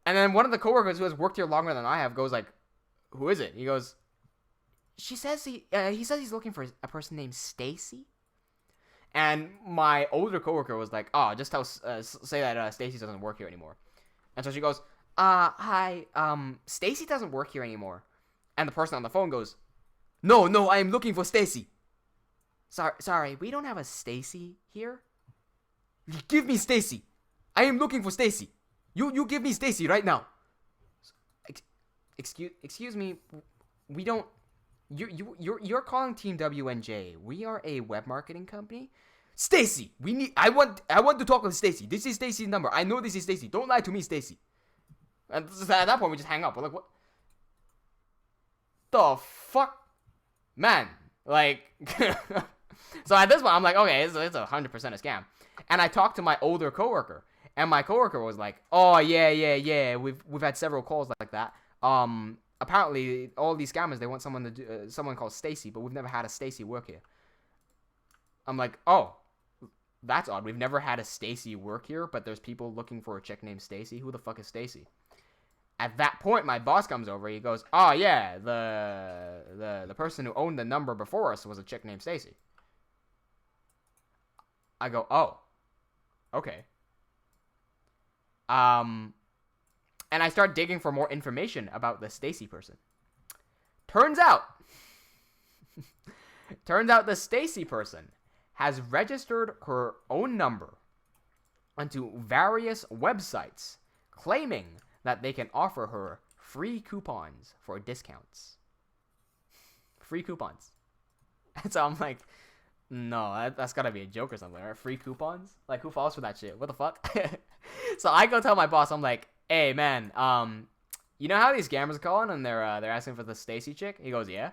Speaker 1: And then one of the coworkers who has worked here longer than I have goes like, who is it? He goes, he says he's looking for a person named Stacy. And my older coworker was like, oh, just say that Stacy doesn't work here anymore. And so she goes, hi, Stacy doesn't work here anymore. And the person on the phone goes, no, I am looking for Stacy. Sorry, we don't have a Stacy here. Give me Stacy. I am looking for Stacy. You give me Stacy right now. Excuse me. We don't. You're calling Team WNJ. We are a web marketing company. Stacy, I want to talk with Stacy. This is Stacy's number. I know this is Stacy. Don't lie to me, Stacy. And at that point, we just hang up. We're like, what? The fuck, man? Like, so at this point, I'm like, okay, it's 100% a scam. And I talked to my older coworker, and my coworker was like, oh yeah. We've had several calls like that. Apparently, all these scammers, they want someone to do, someone called Stacy, but we've never had a Stacy work here. I'm like, oh, that's odd. We've never had a Stacy work here, but there's people looking for a chick named Stacy. Who the fuck is Stacy? At that point, my boss comes over. He goes, oh yeah, the person who owned the number before us was a chick named Stacy. I go, oh, okay. And I start digging for more information about the Stacy person. Turns out the Stacy person has registered her own number onto various websites, claiming that they can offer her free coupons for discounts. Free coupons. And so I'm like, no, that's gotta be a joke or something, right? Free coupons? Like, who falls for that shit? What the fuck? So I go tell my boss, I'm like, hey, man, you know how these scammers are calling and they're asking for the Stacy chick? He goes, yeah.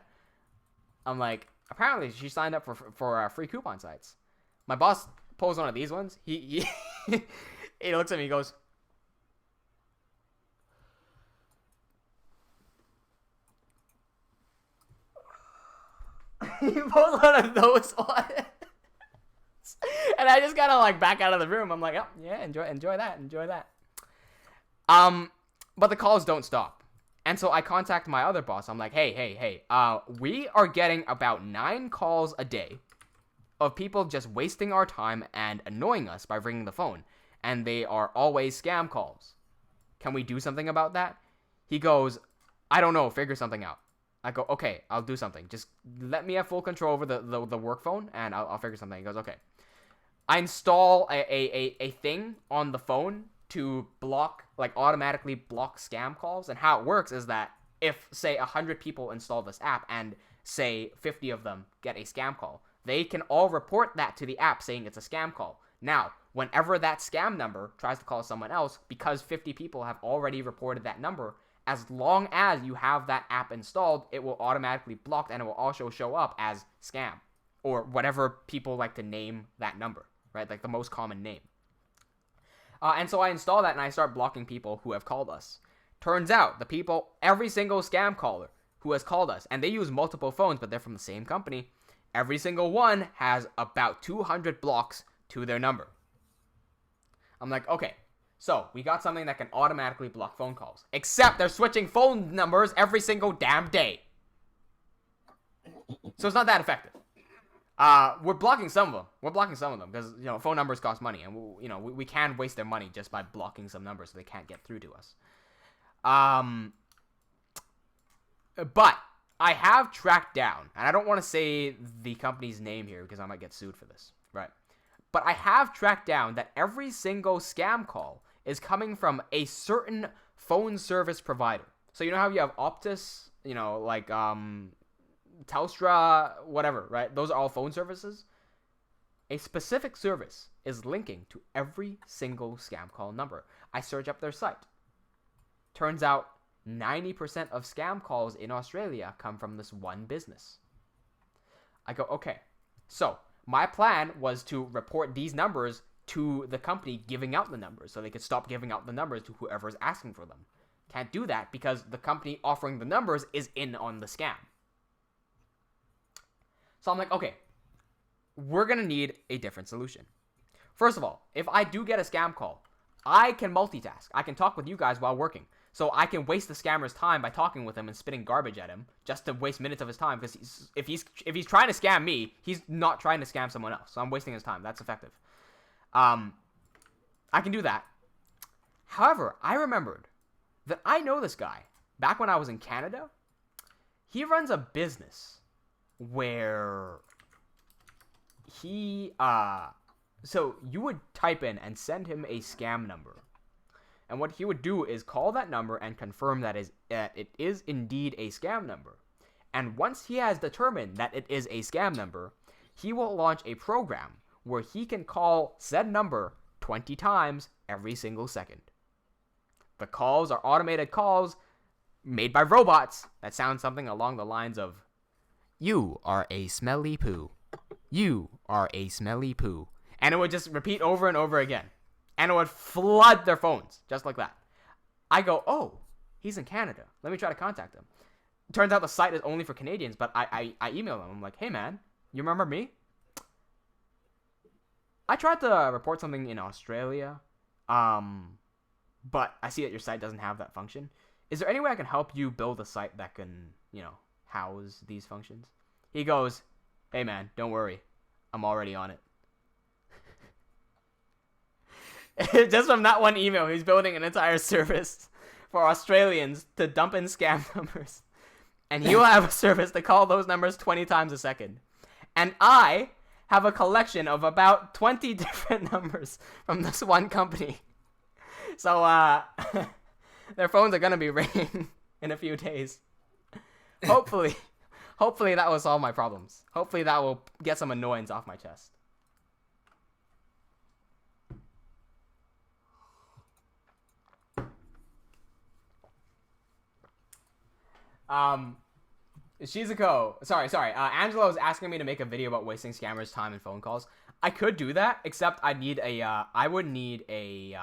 Speaker 1: I'm like, apparently she signed up for free coupon sites. My boss pulls one of these ones. He he looks at me, he goes, he pulls one of those ones. And I just gotta like back out of the room. I'm like, oh yeah, enjoy that. But the calls don't stop. And so I contact my other boss. I'm like, hey, we are getting about 9 calls a day of people just wasting our time and annoying us by ringing the phone. And they are always scam calls. Can we do something about that? He goes, I don't know, figure something out. I go, okay, I'll do something. Just let me have full control over the work phone and I'll figure something. He goes, okay. I install a thing on the phone to automatically block scam calls. And how it works is that if, say, 100 people install this app and, say, 50 of them get a scam call, they can all report that to the app saying it's a scam call. Now, whenever that scam number tries to call someone else, because 50 people have already reported that number, as long as you have that app installed, it will automatically block and it will also show up as scam or whatever people like to name that number, right? Like the most common name. And so I install that and I start blocking people who have called us. Turns out every single scam caller who has called us, and they use multiple phones, but they're from the same company, every single one has about 200 blocks to their number. I'm like, okay, so we got something that can automatically block phone calls. Except they're switching phone numbers every single damn day. So it's not that effective. We're blocking some of them because, phone numbers cost money, and we can waste their money just by blocking some numbers so they can't get through to us. But I have tracked down, and I don't want to say the company's name here because I might get sued for this, right? But I have tracked down that every single scam call is coming from a certain phone service provider. So you know how you have Optus, Telstra, whatever, right? Those are all phone services. A specific service is linking to every single scam call number. I search up their site. Turns out 90% of scam calls in Australia come from this one business. I go, okay. So my plan was to report these numbers to the company giving out the numbers so they could stop giving out the numbers to whoever's asking for them. Can't do that because the company offering the numbers is in on the scam. So I'm like, okay, we're going to need a different solution. First of all, if I do get a scam call, I can multitask. I can talk with you guys while working. So I can waste the scammer's time by talking with him and spitting garbage at him just to waste minutes of his time because if he's trying to scam me, he's not trying to scam someone else. So I'm wasting his time. That's effective. I can do that. However, I remembered that I know this guy. Back when I was in Canada, he runs a business where so you would type in and send him a scam number. And what he would do is call that number and confirm that it is indeed a scam number. And once he has determined that it is a scam number, he will launch a program where he can call said number 20 times every single second. The calls are automated calls made by robots that sound something along the lines of, "You are a smelly poo. You are a smelly poo." And it would just repeat over and over again. And it would flood their phones, just like that. I go, oh, he's in Canada. Let me try to contact him. Turns out the site is only for Canadians, but I email him. I'm like, hey, man, you remember me? I tried to report something in Australia, but I see that your site doesn't have that function. Is there any way I can help you build a site that can, house these functions? He goes, hey, man, don't worry. I'm already on it. Just from that one email, he's building an entire service for Australians to dump in scam numbers. And he will have a service to call those numbers 20 times a second. And I have a collection of about 20 different numbers from this one company. So, their phones are gonna be ringing in a few days. Hopefully that will solve my problems. Hopefully that will get some annoyance off my chest. Shizuko, sorry. Angela was asking me to make a video about wasting scammers' time in phone calls. I could do that, except I would need a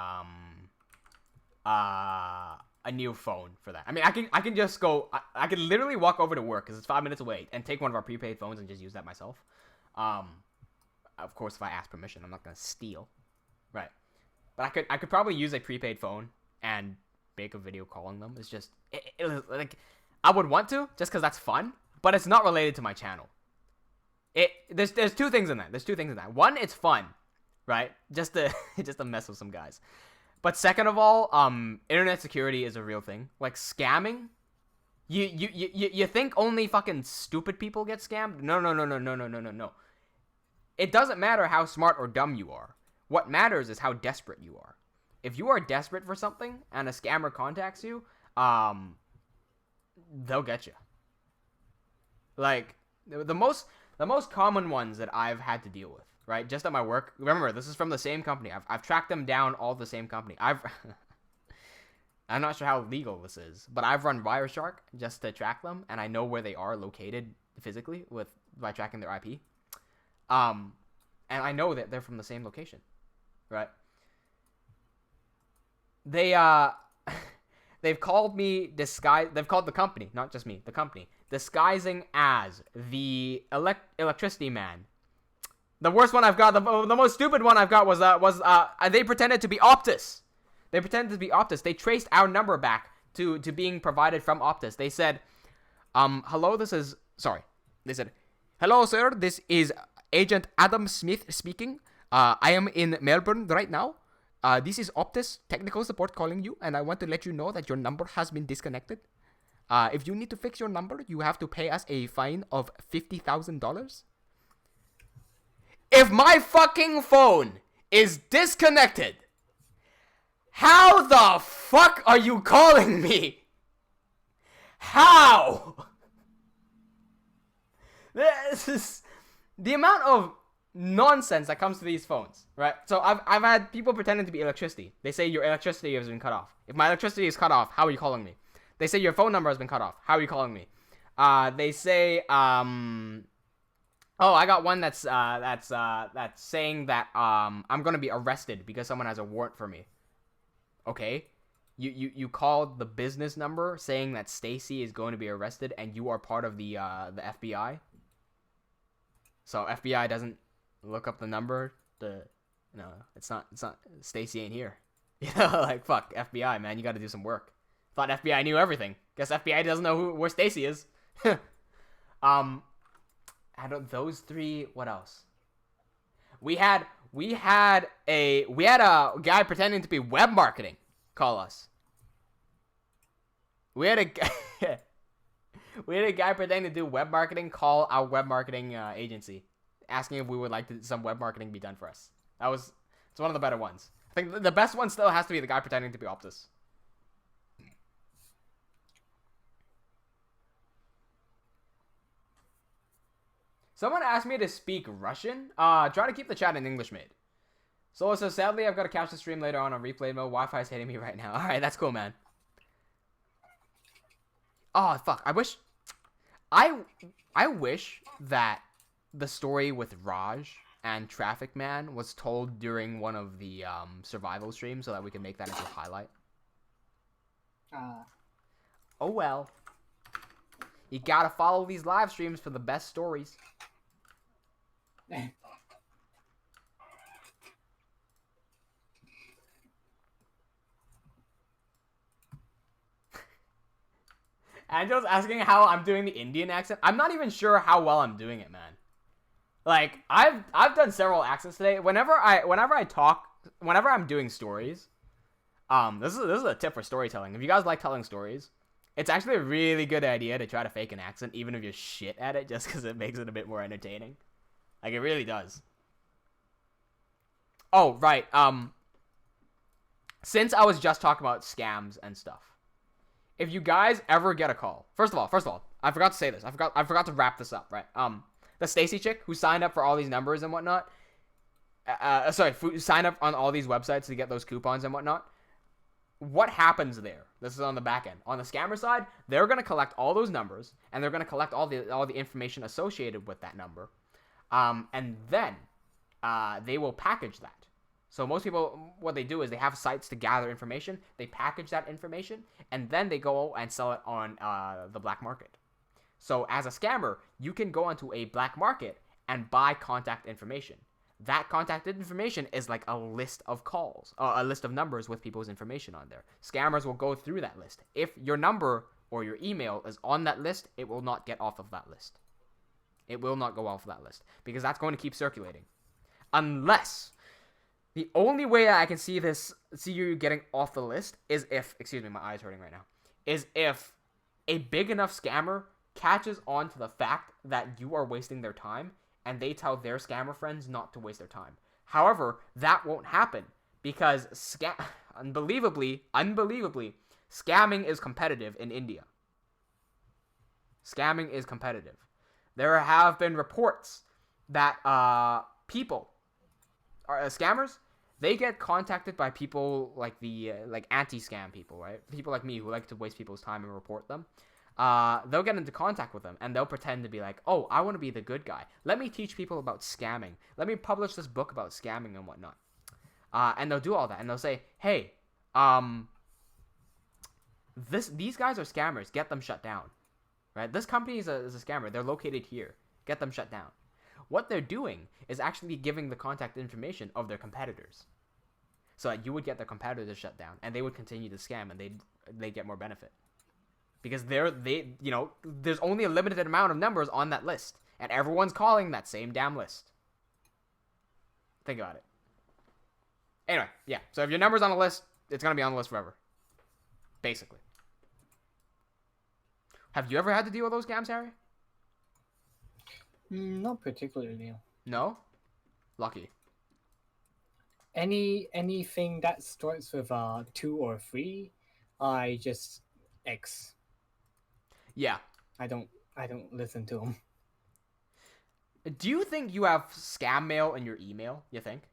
Speaker 1: new phone for that. I mean, I can just go. I can literally walk over to work because it's 5 minutes away and take one of our prepaid phones and just use that myself. Of course, if I ask permission, I'm not gonna steal, right? But I could probably use a prepaid phone and make a video calling them. It's just like. I would want to, just because that's fun, but it's not related to my channel. There's two things in that. One, it's fun, right? Just to mess with some guys. But second of all, internet security is a real thing. Like scamming, you think only fucking stupid people get scammed? No. It doesn't matter how smart or dumb you are. What matters is how desperate you are. If you are desperate for something and a scammer contacts you, they'll get you. Like the most common ones that I've had to deal with, right? Just at my work. Remember, this is from the same company. I've tracked them down, all the same company. I'm not sure how legal this is, but I've run Wireshark just to track them, and I know where they are located physically by tracking their IP. And I know that they're from the same location, right? They've called me they've called the company, not just me, the company, disguising as the electricity man. The worst one I've got, the most stupid one I've got was they pretended to be Optus. They traced our number back to being provided from Optus. They said, hello, They said, hello, sir, this is Agent Adam Smith speaking. I am in Melbourne right now. This is Optus technical support calling you, and I want to let you know that your number has been disconnected. If you need to fix your number, you have to pay us a fine of $50,000. If my fucking phone is disconnected, how the fuck are you calling me? How? This is the amount of nonsense that comes to these phones, right? So I've had people pretending to be electricity. They say your electricity has been cut off. If my electricity is cut off, how are you calling me? They say your phone number has been cut off. How are you calling me? They say I got one that's saying that I'm gonna be arrested because someone has a warrant for me. Okay, you called the business number saying that Stacy is going to be arrested, and you are part of the FBI. So FBI doesn't look up the number. No, it's not. Stacy ain't here. Like fuck FBI, man. You got to do some work. Thought FBI knew everything. Guess FBI doesn't know where Stacy is. Out of those three, what else? We had a guy pretending to be web marketing call us. We had a guy pretending to do web marketing call our web marketing agency, asking if we would like some web marketing be done for us. It's one of the better ones. I think the best one still has to be the guy pretending to be Optus. Someone asked me to speak Russian. Try to keep the chat in English, mate. So sadly, I've got to catch the stream later on replay mode. Wi-Fi is hitting me right now. All right, that's cool, man. Oh fuck! I wish that the story with Raj and Traffic Man was told during one of the survival streams so that we can make that into a highlight. Oh well. You gotta follow these live streams for the best stories. Angel's asking how I'm doing the Indian accent. I'm not even sure how well I'm doing it, man. Like I've done several accents today. Whenever I talk whenever I'm doing stories, this is a tip for storytelling. If you guys like telling stories, it's actually a really good idea to try to fake an accent, even if you're shit at it, just because it makes it a bit more entertaining. Like, it really does. Oh, right. Since I was just talking about scams and stuff, if you guys ever get a call, first of all, I forgot to say this. I forgot to wrap this up, right? The Stacy chick who signed up for all these numbers and whatnot, who signed up on all these websites to get those coupons and whatnot. What happens there? This is on the back end. On the scammer side, they're going to collect all those numbers, and they're going to collect all the information associated with that number, and then they will package that. So most people, what they do is they have sites to gather information, they package that information, and then they go and sell it on the black market. So as a scammer, you can go onto a black market and buy contact information. That contact information is like a list of calls, a list of numbers with people's information on there. Scammers will go through that list. If your number or your email is on that list, it will not get off of that list. It will not go off of that list because that's going to keep circulating. Unless, the only way I can see you getting off the list is if, excuse me, my eye's hurting right now, is if a big enough scammer catches on to the fact that you are wasting their time and they tell their scammer friends not to waste their time. However, that won't happen because unbelievably, scamming is competitive in India. Scamming is competitive. There have been reports that people, scammers, they get contacted by people like the anti-scam people, right? People like me who like to waste people's time and report them. They'll get into contact with them and they'll pretend to be like, oh, I want to be the good guy. Let me teach people about scamming. Let me publish this book about scamming and whatnot. And they'll do all that and they'll say, hey, these guys are scammers. Get them shut down, right? This company is a scammer. They're located here. Get them shut down. What they're doing is actually giving the contact information of their competitors, so that you would get their competitors shut down and they would continue to scam and they get more benefit. Because there's only a limited amount of numbers on that list, and everyone's calling that same damn list. Think about it. Anyway, yeah. So if your number's on a list, it's gonna be on the list forever. Basically. Have you ever had to deal with those scams, Harry?
Speaker 4: Not particularly.
Speaker 1: No? Lucky.
Speaker 4: Anything that starts with 2 or 3, I just X.
Speaker 1: Yeah.
Speaker 4: I don't listen to them.
Speaker 1: Do you think you have scam mail in your email? You think?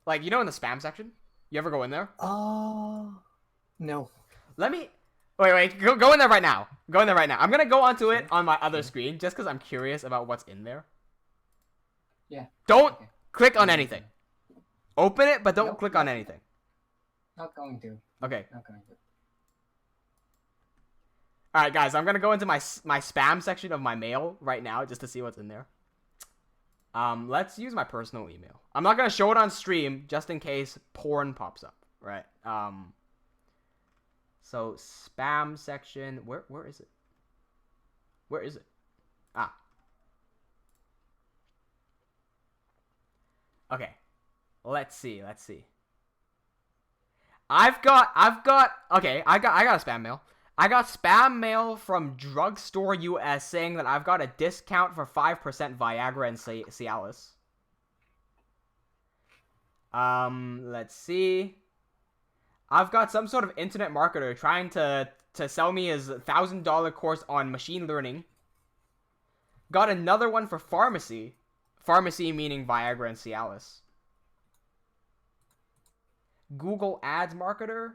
Speaker 1: Like, in the spam section? You ever go in there?
Speaker 4: No.
Speaker 1: Let me... Wait. Go in there right now. Go in there right now. I'm going to go onto it on my other screen just because I'm curious about what's in there.
Speaker 4: Yeah.
Speaker 1: Don't click on anything. Open it, but don't click on anything.
Speaker 4: Not going to.
Speaker 1: Okay.
Speaker 4: Not going to.
Speaker 1: Alright, guys. I'm going to go into my spam section of my mail right now just to see what's in there. Let's use my personal email. I'm not going to show it on stream just in case porn pops up. Right. So, spam section. Where is it? Where is it? Okay. Let's see. I got a spam mail. I got spam mail from Drugstore US saying that I've got a discount for 5% Viagra and Cialis. Let's see. I've got some sort of internet marketer trying to sell me his $1,000 course on machine learning. Got another one for pharmacy. Pharmacy meaning Viagra and Cialis. Google Ads marketer.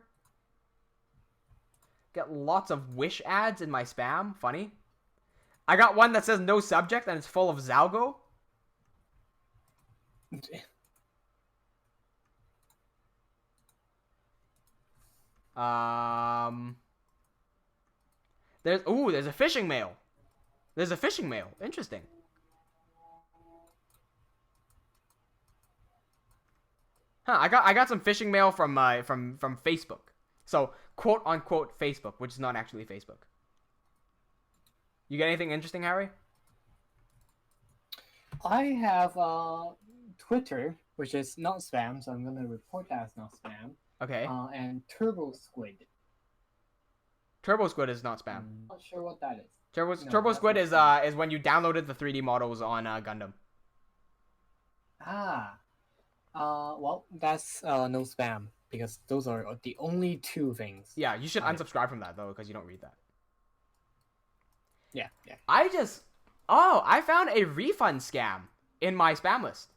Speaker 1: Get lots of Wish ads in my spam. Funny. I got one that says no subject and it's full of Zalgo. There's a phishing mail. There's a phishing mail. Interesting. Huh, I got some phishing mail from Facebook. So, quote unquote Facebook, which is not actually Facebook. You get anything interesting, Harry?
Speaker 4: I have Twitter, which is not spam, so I'm gonna report that as not spam.
Speaker 1: Okay.
Speaker 4: And Turbo Squid.
Speaker 1: Turbo Squid is not spam.
Speaker 4: Not sure what that is.
Speaker 1: Turbo
Speaker 4: that's
Speaker 1: Squid
Speaker 4: not
Speaker 1: is when you downloaded the 3D models on Gundam.
Speaker 4: Well, that's no spam because those are the only two things.
Speaker 1: Yeah, you should unsubscribe from that though because you don't read that.
Speaker 4: Yeah.
Speaker 1: I found a refund scam in my spam list.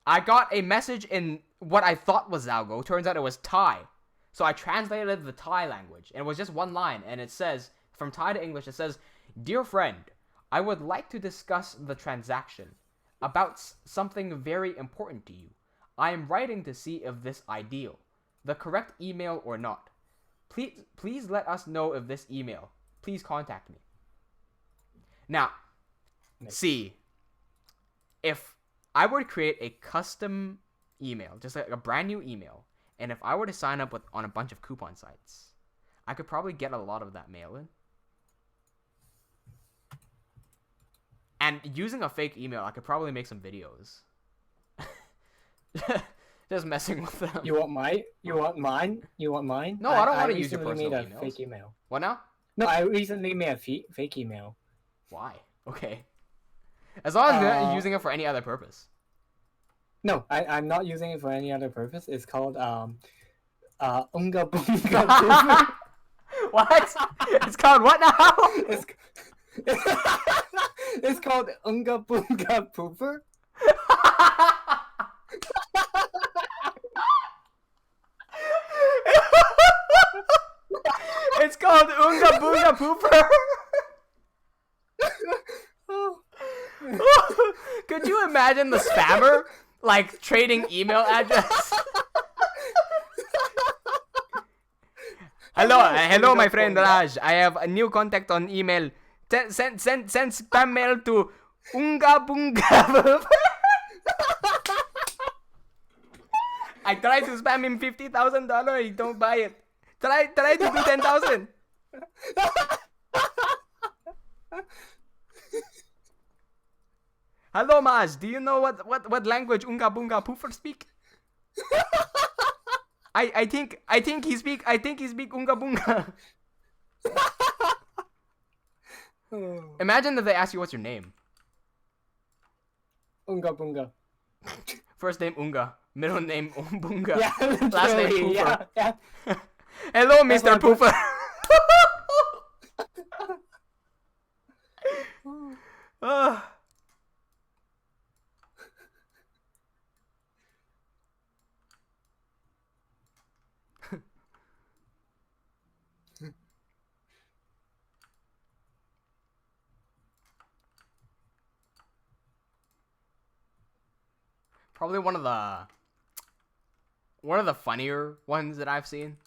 Speaker 1: I got a message in what I thought was Zalgo. Turns out it was Thai. So I translated the Thai language, and it was just one line, and it says, from Thai to English, it says, "Dear friend, I would like to discuss the transaction about something very important to you. I am writing to see if this ideal, the correct email or not. Please let us know if this email. Please contact me." Now, see, if I were to create a custom email, just like a brand new email, and if I were to sign up on a bunch of coupon sites, I could probably get a lot of that mail in. And using a fake email, I could probably make some videos. Just messing with them.
Speaker 4: You want mine? You want mine?
Speaker 1: No, I don't want to use your
Speaker 4: recently
Speaker 1: personal
Speaker 4: made a
Speaker 1: emails.
Speaker 4: fake email.
Speaker 1: What now?
Speaker 4: No, I recently made a fake email.
Speaker 1: Why? Okay. As long as you're not using it for any other purpose.
Speaker 4: No, I'm not using it for any other purpose. It's called Unga Bunga.
Speaker 1: What? It's called what now?
Speaker 4: It's called Unga Bunga Pooper.
Speaker 1: It's called Unga Bunga Pooper. Could you imagine the spammer like trading email address? Hello, my friend Raj. I have a new contact on email. Send spam mail to Unga Bunga. I tried to spam him $50,000. He don't buy it. Try to do 10,000. Hello, Maj. Do you know what language Unga Bunga Poofer speak? I think he speak Unga Bunga. Imagine if they ask you what's your name.
Speaker 4: Unga Bunga.
Speaker 1: First name Unga, middle name Bunga,
Speaker 4: Yeah,
Speaker 1: last name
Speaker 4: literally,
Speaker 1: Poofer.
Speaker 4: yeah.
Speaker 1: Hello, Mr. Poofer. Probably one of the funnier ones that I've seen.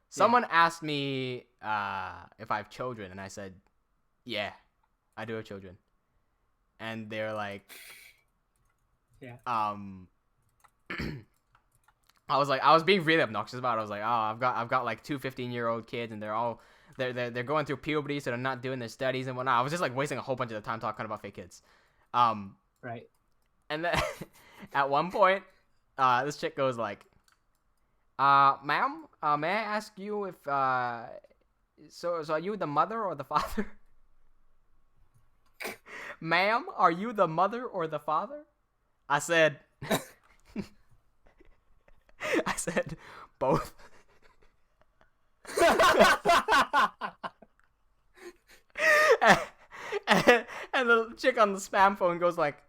Speaker 1: Someone asked me if I have children, and I said, "Yeah, I do have children." And they're like,
Speaker 4: Yeah.
Speaker 1: I was being really obnoxious about it. I was like, "Oh, I've got like two 15-year-old kids, and they're going through puberty, so they're not doing their studies and whatnot." I was just like wasting a whole bunch of the time talking about fake kids.
Speaker 4: Right.
Speaker 1: And then at one point, this chick goes like, "Ma'am, may I ask you if so are you the mother or the father?" "Ma'am, are you the mother or the father?" I said, both. and the chick on the spam phone goes like, ...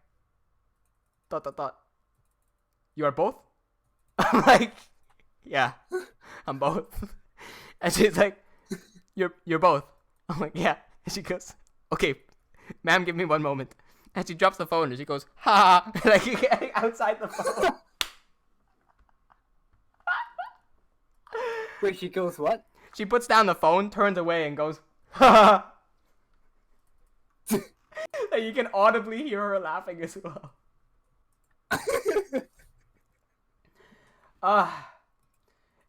Speaker 1: "You are both?" I'm like, "Yeah, I'm both." And she's like, You're both." I'm like, "Yeah." And she goes, "Okay, ma'am, give me one moment." And she drops the phone and she goes, "Ha!" Like outside the phone.
Speaker 4: Wait, she goes what?
Speaker 1: She puts down the phone, turns away, and goes, "Ha!" And you can audibly hear her laughing as well.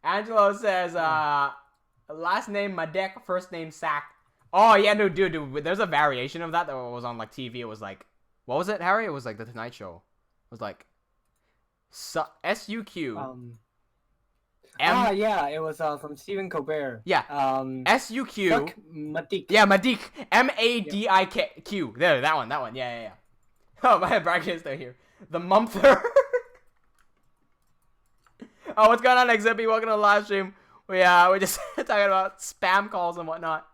Speaker 1: Angelo says, last name Madek, first name Sack. Oh yeah, no, dude. There's a variation of that was on like TV. It was like, what was it, Harry? It was like the Tonight Show. It was like, SUQ.
Speaker 4: Yeah, it was from Stephen Colbert.
Speaker 1: Yeah. SUQ.
Speaker 4: Suck Madik.
Speaker 1: Yeah, Madik. MADIQ. There, that one. Yeah. Oh, my bracket is still here. The Mumther. Oh, what's going on, Exhibit? Welcome to the live stream. We're just talking about spam calls and whatnot.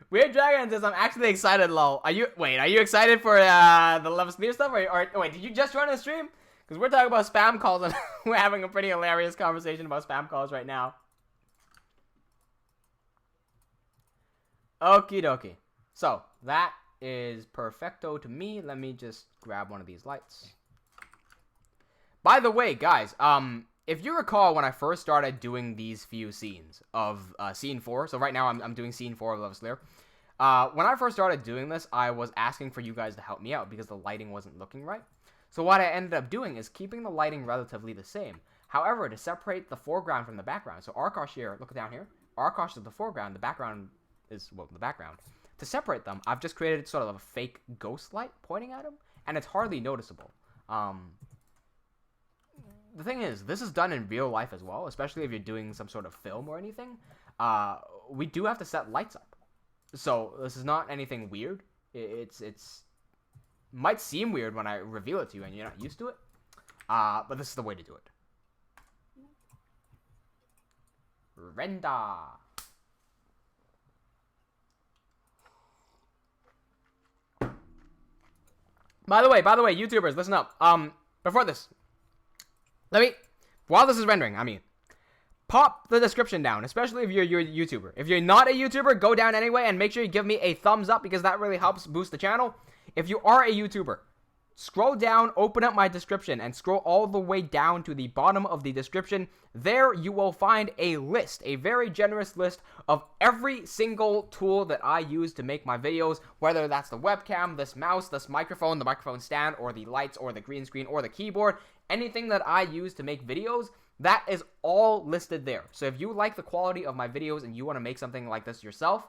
Speaker 1: Weird Dragon says, I'm actually excited, lol. Are you excited for the Levaslier stuff? Or wait, did you just join the stream? Because we're talking about spam calls and we're having a pretty hilarious conversation about spam calls right now. Okie dokie. So, that is perfecto to me. Let me just grab one of these lights. By the way, guys, if you recall when I first started doing these few scenes of scene 4, so right now I'm doing scene 4 of Levaslier. When I first started doing this, I was asking for you guys to help me out because the lighting wasn't looking right. So what I ended up doing is keeping the lighting relatively the same. However, to separate the foreground from the background, so Arkosh here, look down here, Arkosh is the foreground, the background is, well, the background. To separate them, I've just created sort of a fake ghost light pointing at him, and it's hardly noticeable. The thing is, this is done in real life as well, especially if you're doing some sort of film or anything. We do have to set lights up. So, this is not anything weird. It's might seem weird when I reveal it to you and you're not used to it. But this is the way to do it. Render. By the way, YouTubers, listen up. Before this, while this is rendering, pop the description down, especially if you're a YouTuber. If you're not a YouTuber, go down anyway and make sure you give me a thumbs up because that really helps boost the channel. If you are a YouTuber, scroll down, open up my description, and scroll all the way down to the bottom of the description. There you will find a list, a very generous list of every single tool that I use to make my videos, whether that's the webcam, this mouse, this microphone, the microphone stand, or the lights, or the green screen, or the keyboard. Anything that I use to make videos, that is all listed there. So if you like the quality of my videos and you want to make something like this yourself,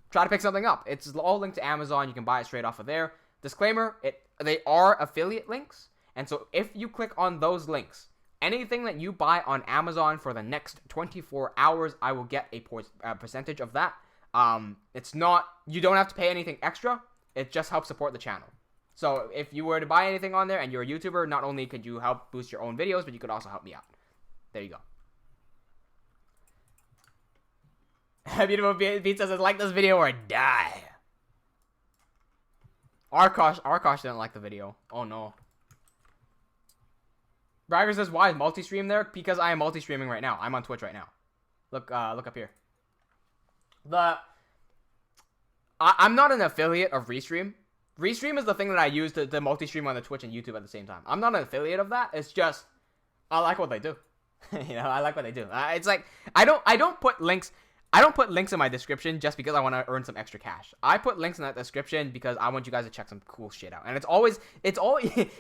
Speaker 1: try to pick something up. It's all linked to Amazon. You can buy it straight off of there. Disclaimer, they are affiliate links. And so if you click on those links, anything that you buy on Amazon for the next 24 hours, I will get a percentage of that. You don't have to pay anything extra. It just helps support the channel. So if you were to buy anything on there and you're a YouTuber, not only could you help boost your own videos, but you could also help me out. There you go. Beautiful Beat says, like this video or die. Arkosh didn't like the video. Oh no. Bragger says, why is multi-stream there? Because I am multi-streaming right now. I'm on Twitch right now. Look up here. I'm not an affiliate of Restream. Restream is the thing that I use to multi-stream on the Twitch and YouTube at the same time. I'm not an affiliate of that. It's just, I like what they do. I like what they do. It's like, I don't put links in my description just because I want to earn some extra cash. I put links in that description because I want you guys to check some cool shit out. And it's always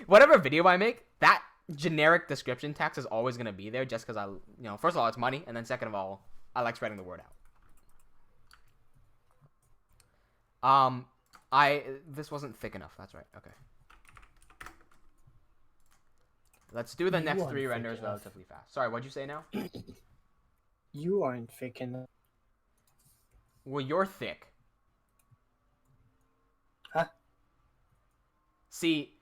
Speaker 1: whatever video I make, that generic description text is always going to be there just because first of all, it's money. And then second of all, I like spreading the word out. This wasn't thick enough. That's right. Okay. Let's do the next 3 renders relatively fast. Sorry, what'd you say now?
Speaker 4: You aren't thick enough.
Speaker 1: Well, you're thick.
Speaker 4: Huh?
Speaker 1: See,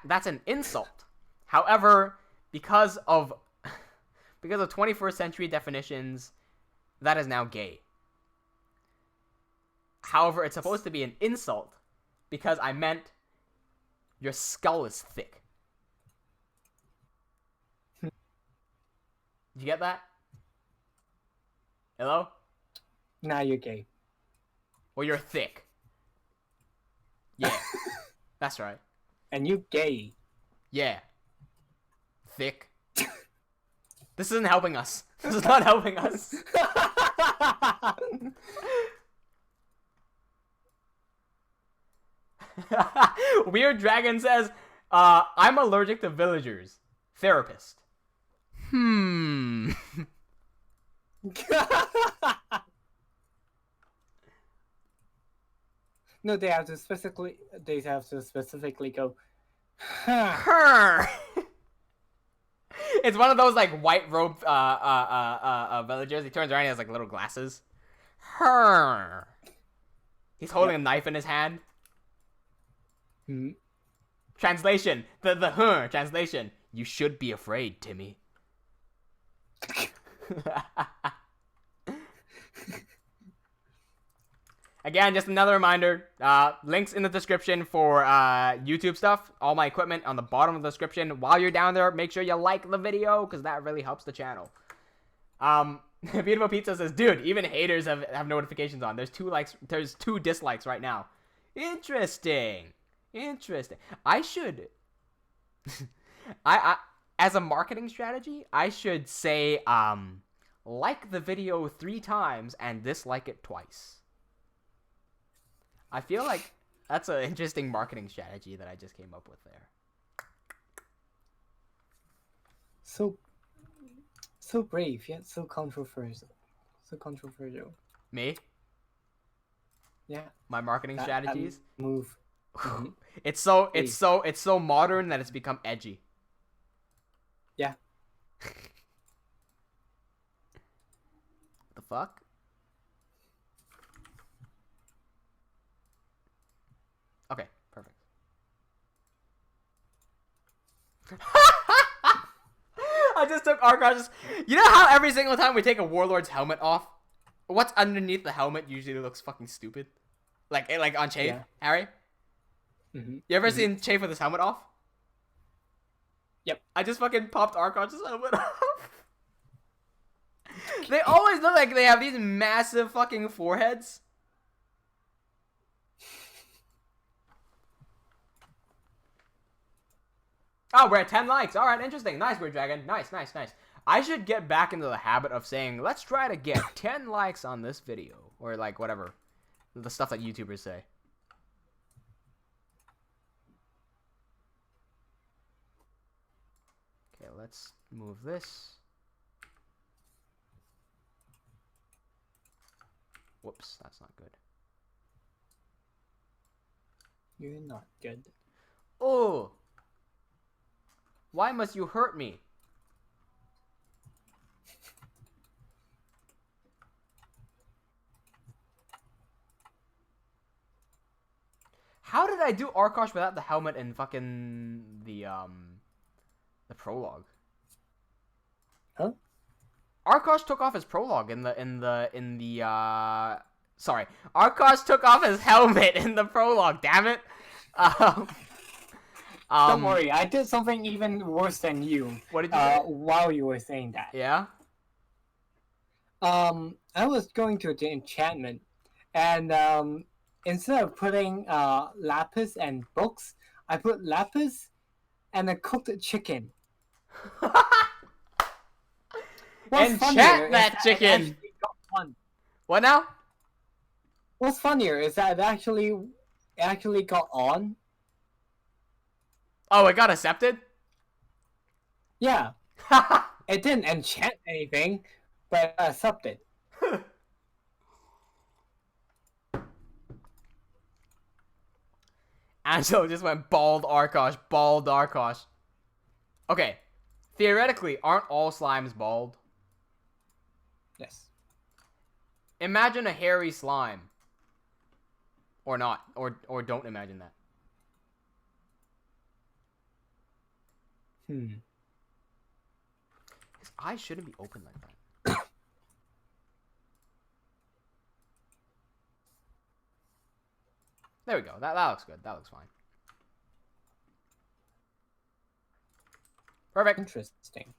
Speaker 1: that's an insult. However, because of 21st century definitions, that is now gay. However, it's supposed to be an insult because I meant your skull is thick. Did you get that? Hello?
Speaker 4: Now you're gay.
Speaker 1: Well, you're thick. Yeah. That's right.
Speaker 4: And you gay.
Speaker 1: Yeah. Thick. This isn't helping us. This is not helping us. Weird Dragon says, I'm allergic to villagers. Therapist.
Speaker 4: No, they have to specifically. They have to specifically go.
Speaker 1: Her. It's one of those like white robe villagers. He turns around and he has like little glasses. Her. He's holding a knife in his hand.
Speaker 4: Hmm.
Speaker 1: Translation. The translation. You should be afraid, Timmy. Again, just another reminder, links in the description for YouTube stuff, all my equipment on the bottom of the description. While you're down there, make sure you like the video, because that really helps the channel. Beautiful Pizza says, dude, even haters have notifications on. There's 2 dislikes right now. Interesting. I should, I as a marketing strategy, I should say, like the video 3 times and dislike it twice. I feel like that's an interesting marketing strategy that I just came up with there.
Speaker 4: So brave yet so controversial.
Speaker 1: Me?
Speaker 4: Yeah.
Speaker 1: My marketing strategies?
Speaker 4: Move. Mm-hmm.
Speaker 1: It's so modern that it's become edgy.
Speaker 4: Yeah.
Speaker 1: The fuck? Okay, perfect. I just took Arkosh's. You know how every single time we take a warlord's helmet off, what's underneath the helmet usually looks fucking stupid? Like on Chafe,
Speaker 4: Yeah.
Speaker 1: Harry?
Speaker 4: Mm-hmm.
Speaker 1: You ever seen Chafe with his helmet off?
Speaker 4: Yep.
Speaker 1: I just fucking popped Arkosh's helmet off. They always look like they have these massive fucking foreheads. Oh, we're at 10 likes. All right, interesting. Nice, Weird Dragon. Nice. I should get back into the habit of saying, let's try to get 10 likes on this video. Or, like, whatever. The stuff that YouTubers say. Okay, let's move this. Whoops, that's not good.
Speaker 4: You're not good.
Speaker 1: Oh! Why must you hurt me? How did I do Arkosh without the helmet and fucking the prologue?
Speaker 4: Huh?
Speaker 1: Arkosh took off his prologue sorry. Arkosh took off his helmet in the prologue, damn it.
Speaker 4: Don't worry, I did something even worse than you.
Speaker 1: What did you do?
Speaker 4: While you were saying that.
Speaker 1: Yeah?
Speaker 4: I was going to the enchantment, and instead of putting lapis and books, I put lapis and a cooked chicken.
Speaker 1: Enchant that chicken! What now?
Speaker 4: What's funnier is that it actually got on.
Speaker 1: Oh, it got accepted?
Speaker 4: Yeah. It didn't enchant anything, but accepted.
Speaker 1: Angelo just went bald Arkosh. Okay. Theoretically, aren't all slimes bald?
Speaker 4: Yes.
Speaker 1: Imagine a hairy slime. Or not. Or don't imagine that. His eyes shouldn't be open like that. There we go. That looks good. That looks fine. Perfect.
Speaker 4: Interesting.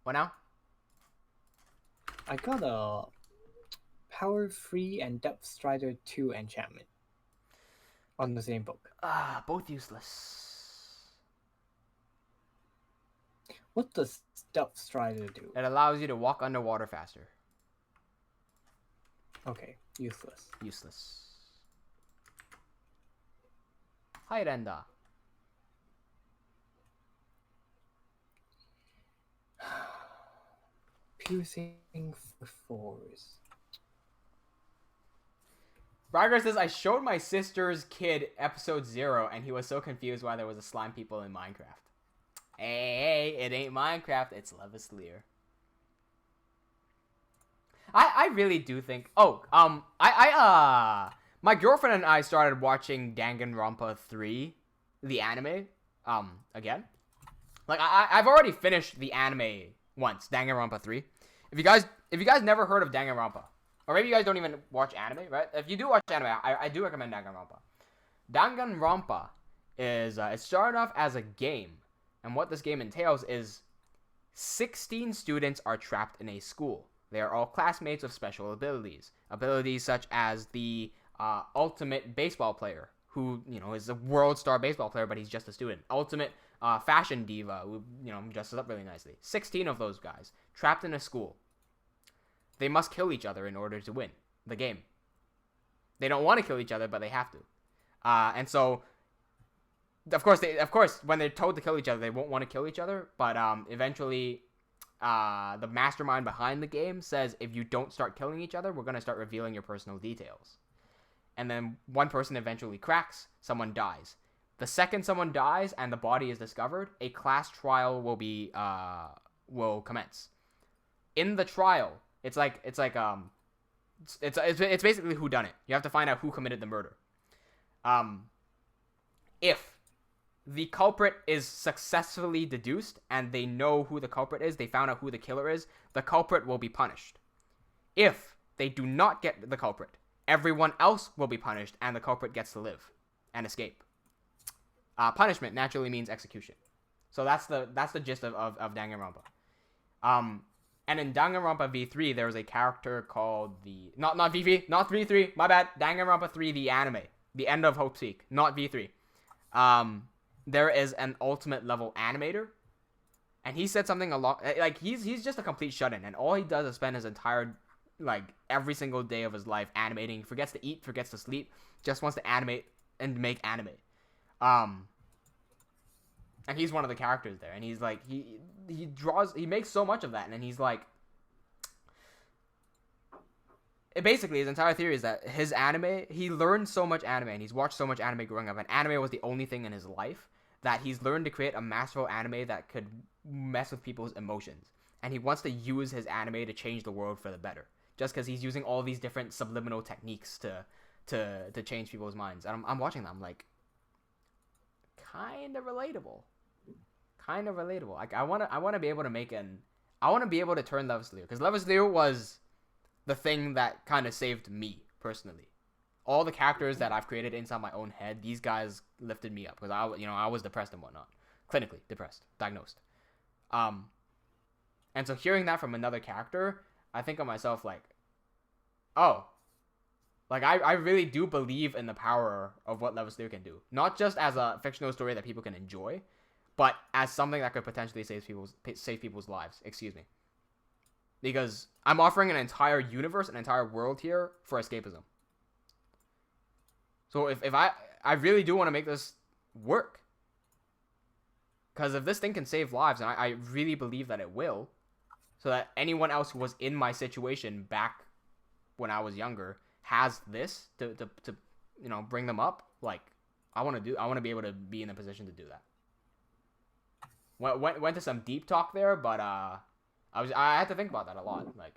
Speaker 1: What now?
Speaker 4: I got a Power 3 and Depth Strider 2 enchantment on the same book.
Speaker 1: Both useless.
Speaker 4: What does Depth Strider do?
Speaker 1: It allows you to walk underwater faster.
Speaker 4: Okay, useless.
Speaker 1: Useless. Hi, Renda.
Speaker 4: confusing for fours.
Speaker 1: Braga says, I showed my sister's kid episode 0 and he was so confused why there was a slime people in Minecraft. Hey, it ain't Minecraft, it's Levaslier. I really do think... my girlfriend and I started watching Danganronpa 3, the anime, again. Like, I've already finished the anime once, Danganronpa 3. If you guys never heard of Danganronpa, or maybe you guys don't even watch anime, right? If you do watch anime, I do recommend Danganronpa. Danganronpa is, it started off as a game, and what this game entails is 16 students are trapped in a school. They are all classmates with special abilities. Abilities such as the ultimate baseball player, who, you know, is a world star baseball player, but he's just a student. Ultimate fashion diva, who, you know, dresses up really nicely. 16 of those guys, trapped in a school. They must kill each other in order to win the game. They don't want to kill each other, but they have to. And so, of course, when they're told to kill each other, they won't want to kill each other. But eventually, the mastermind behind the game says, if you don't start killing each other, we're going to start revealing your personal details. And then one person eventually cracks, someone dies. The second someone dies and the body is discovered, a class trial will commence. In the trial, it's basically whodunit. You have to find out who committed the murder. If the culprit is successfully deduced and they know who the culprit is, they found out who the killer is, the culprit will be punished. If they do not get the culprit, everyone else will be punished and the culprit gets to live and escape. Punishment naturally means execution. So that's the gist of Danganronpa. And in Danganronpa V3, there was a character called the... Not V3, not V3, my bad. Danganronpa 3, the anime. The end of Hope's Peak, not V3. There is an ultimate level animator. And he said something along... Like, he's just a complete shut-in. And all he does is spend his entire... Like, every single day of his life animating. Forgets to eat, forgets to sleep. Just wants to animate and make anime. And he's one of the characters there. And he's like... He makes so much of that, and then he's like, basically his entire theory is that his anime, he learned so much anime, and he's watched so much anime growing up, and anime was the only thing in his life, that he's learned to create a masterful anime that could mess with people's emotions, and he wants to use his anime to change the world for the better, just because he's using all these different subliminal techniques to change people's minds. And I'm watching that, I'm like, kind of relatable. Like, I want to be able to turn Levaslier, because Levaslier was the thing that kind of saved me personally. All the characters that I've created inside my own head, these guys lifted me up, because I was depressed and whatnot, clinically depressed, diagnosed. And so hearing that from another character, I think of myself like, oh, like I really do believe in the power of what Levaslier can do, not just as a fictional story that people can enjoy, but as something that could potentially save people's lives. Excuse me. Because I'm offering an entire universe, an entire world here for escapism. So if I really do want to make this work. Because if this thing can save lives, and I really believe that it will, so that anyone else who was in my situation back when I was younger has this to bring them up, like, I want to be able to be in a position to do that. Went to some deep talk there, but I had to think about that a lot. Like,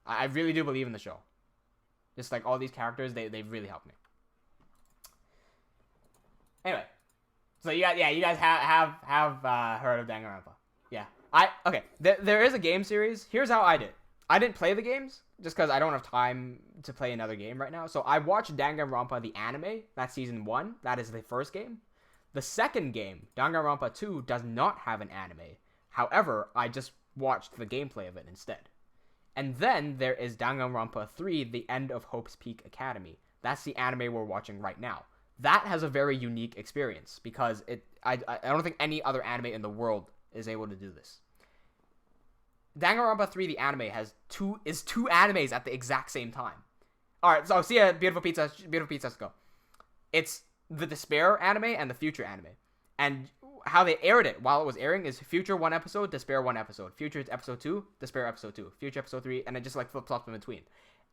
Speaker 1: I really do believe in the show. Just like all these characters, they really helped me. Anyway, so you guys have heard of Danganronpa. Yeah, there is a game series. Here's how I did. I didn't play the games just because I don't have time to play another game right now. So I watched Danganronpa the anime. That's season 1. That is the first game. The second game, Danganronpa 2, does not have an anime. However, I just watched the gameplay of it instead. And then there is Danganronpa 3, The End of Hope's Peak Academy. That's the anime we're watching right now. That has a very unique experience because I don't think any other anime in the world is able to do this. Danganronpa 3, the anime, is two animes at the exact same time. Alright, so see ya, beautiful pizza, let's go. It's the Despair anime and the Future anime. And how they aired it while it was airing is future 1 episode, despair 1 episode, future episode 2, despair episode 2, future episode 3, and it just like flip flops in between.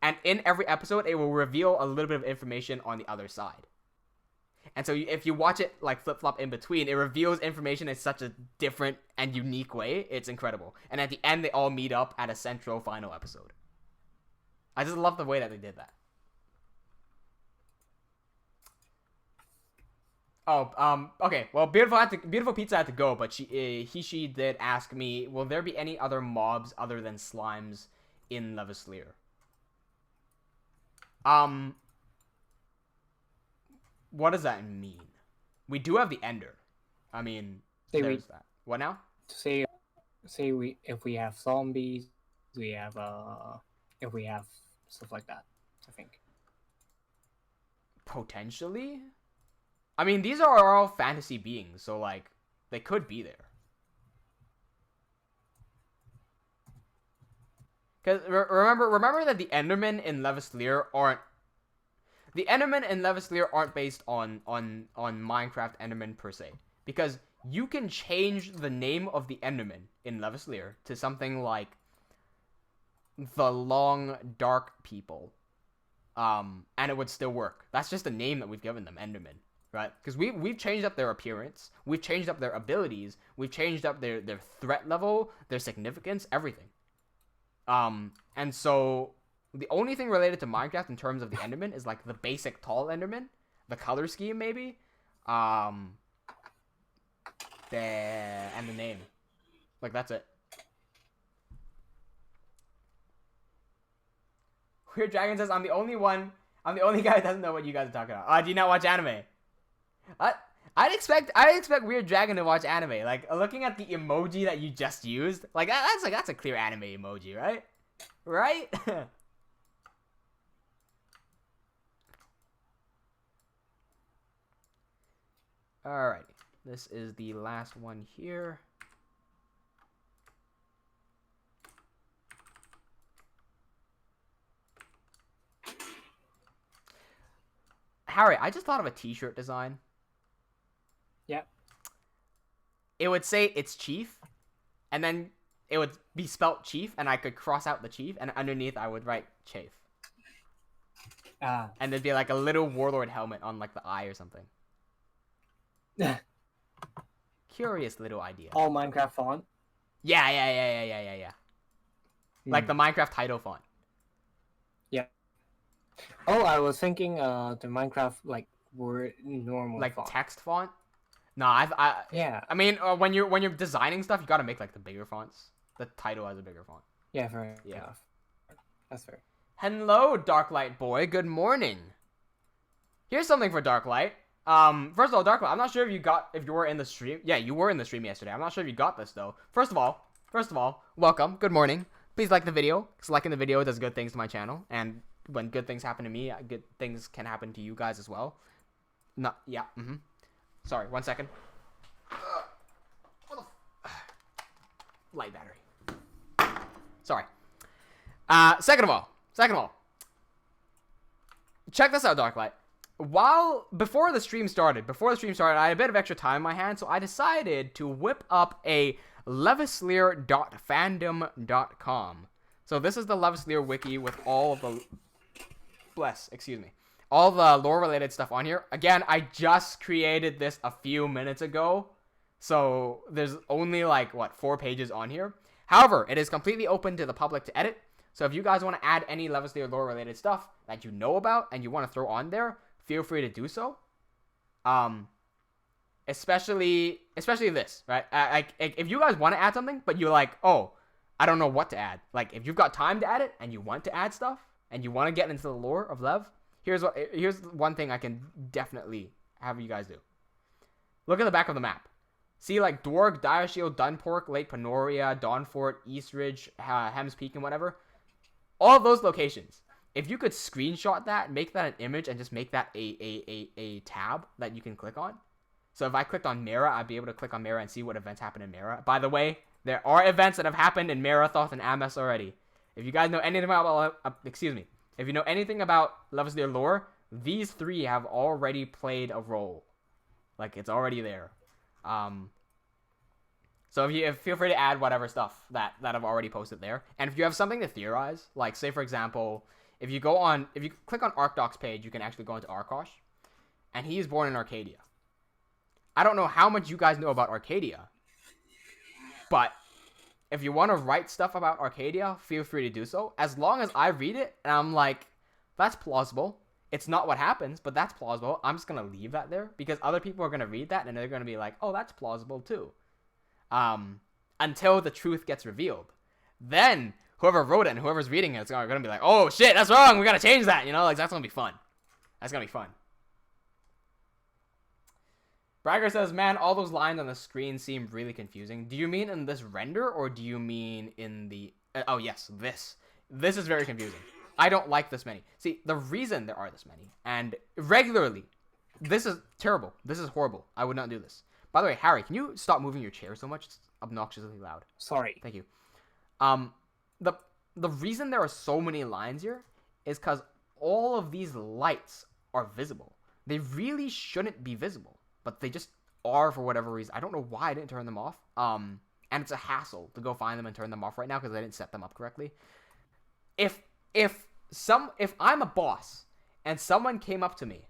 Speaker 1: And in every episode, it will reveal a little bit of information on the other side. And so if you watch it like flip flop in between, it reveals information in such a different and unique way. It's incredible. And at the end, they all meet up at a central final episode. I just love the way that they did that. Oh, okay. Well, Beautiful Pizza had to go, but she did ask me, will there be any other mobs other than slimes in Levaslier? What does that mean? We do have the Ender. I mean, there's that. What now?
Speaker 4: Say if we have zombies, we have if we have stuff like that, I think.
Speaker 1: Potentially? I mean, these are all fantasy beings, so like they could be there. Cuz remember that the Endermen in Levaslier aren't based on Minecraft Enderman per se, because you can change the name of the Enderman in Levaslier to something like the Long Dark People, and it would still work. That's just a name that we've given them, Enderman, right? Because we've changed up their appearance, we've changed up their abilities, we've changed up their threat level, their significance, everything. And so the only thing related to Minecraft in terms of the Enderman is like the basic tall Enderman, the color scheme maybe, and the name. Like that's it. Weird Dragon says, I'm the only guy who doesn't know what you guys are talking about. Do you not watch anime? I'd expect Weird Dragon to watch anime. Like looking at the emoji that you just used, like that's a clear anime emoji, right? Right? Alrighty, this is the last one here. Harry, I just thought of a t-shirt design.
Speaker 4: Yep.
Speaker 1: It would say it's Chief, and then it would be spelt Chief, and I could cross out the Chief, and underneath I would write Chafe. And there'd be like a little warlord helmet on like the eye or something. Curious little idea.
Speaker 4: All Minecraft font?
Speaker 1: Yeah. Like the Minecraft title font.
Speaker 4: Yeah. Oh, I was thinking the Minecraft like word normal
Speaker 1: like
Speaker 4: font.
Speaker 1: Text font. No,
Speaker 4: yeah.
Speaker 1: I mean, when you're designing stuff, you gotta make like the bigger fonts. The title has a bigger font.
Speaker 4: Yeah, fair
Speaker 1: Yeah.
Speaker 4: enough. That's fair.
Speaker 1: Hello, Darklight boy. Good morning. Here's something for Darklight. First of all, Darklight, I'm not sure if you were in the stream. Yeah, you were in the stream yesterday. I'm not sure if you got this though. First of all, welcome. Good morning. Please like the video, because liking the video does good things to my channel, and when good things happen to me, good things can happen to you guys as well. Sorry, 1 second. Light battery. Sorry. Second of all, check this out, Darklight. Before the stream started, I had a bit of extra time in my hand, so I decided to whip up a Levaslier.fandom.com. So this is the Levaslier wiki with all of the all the lore related stuff on here. Again, I just created this a few minutes ago, so there's only like 4 pages on here. However, it is completely open to the public to edit. So if you guys want to add any Levaslier lore related stuff that you know about and you want to throw on there, feel free to do so. Especially this, right? If you guys want to add something, but you're like, oh, I don't know what to add. Like, if you've got time to add it and you want to add stuff and you want to get into the lore of Lev, here's one thing I can definitely have you guys do. Look at the back of the map. See, like, Dorg, Direshield, Dunpork, Lake Panoria, Dawnfort, Eastridge, Hems Peak, and whatever. All of those locations. If you could screenshot that, make that an image, and just make that a tab that you can click on. So if I clicked on Mera, I'd be able to click on Mera and see what events happen in Mera. By the way, there are events that have happened in Mera, Thoth, and Amas already. If you guys know anything about, if you know anything about Levaslier lore, these 3 have already played a role. Like, it's already there. So feel free to add whatever stuff that I've already posted there. And if you have something to theorize, like say for example, if you click on ArcDoc's page, you can actually go into Arkosh, and he is born in Arcadia. I don't know how much you guys know about Arcadia, but if you want to write stuff about Arcadia, feel free to do so. As long as I read it and I'm like, that's plausible. It's not what happens, but that's plausible. I'm just gonna leave that there because other people are gonna read that and they're gonna be like, oh, that's plausible too. Until the truth gets revealed. Then whoever wrote it and whoever's reading it is gonna be like, oh shit, that's wrong. We gotta change that. You know, like that's gonna be fun. That's gonna be fun. Bragger says, man, all those lines on the screen seem really confusing. Do you mean in this render or do you mean in the... oh, yes, this. This is very confusing. I don't like this many. See, the reason there are this many, and regularly, this is terrible. This is horrible. I would not do this. By the way, Harry, can you stop moving your chair so much? It's obnoxiously loud.
Speaker 4: Sorry.
Speaker 1: Thank you. The reason there are so many lines here is because all of these lights are visible. They really shouldn't be visible, but they just are for whatever reason. I don't know why I didn't turn them off. And it's a hassle to go find them and turn them off right now because I didn't set them up correctly. If I'm a boss and someone came up to me,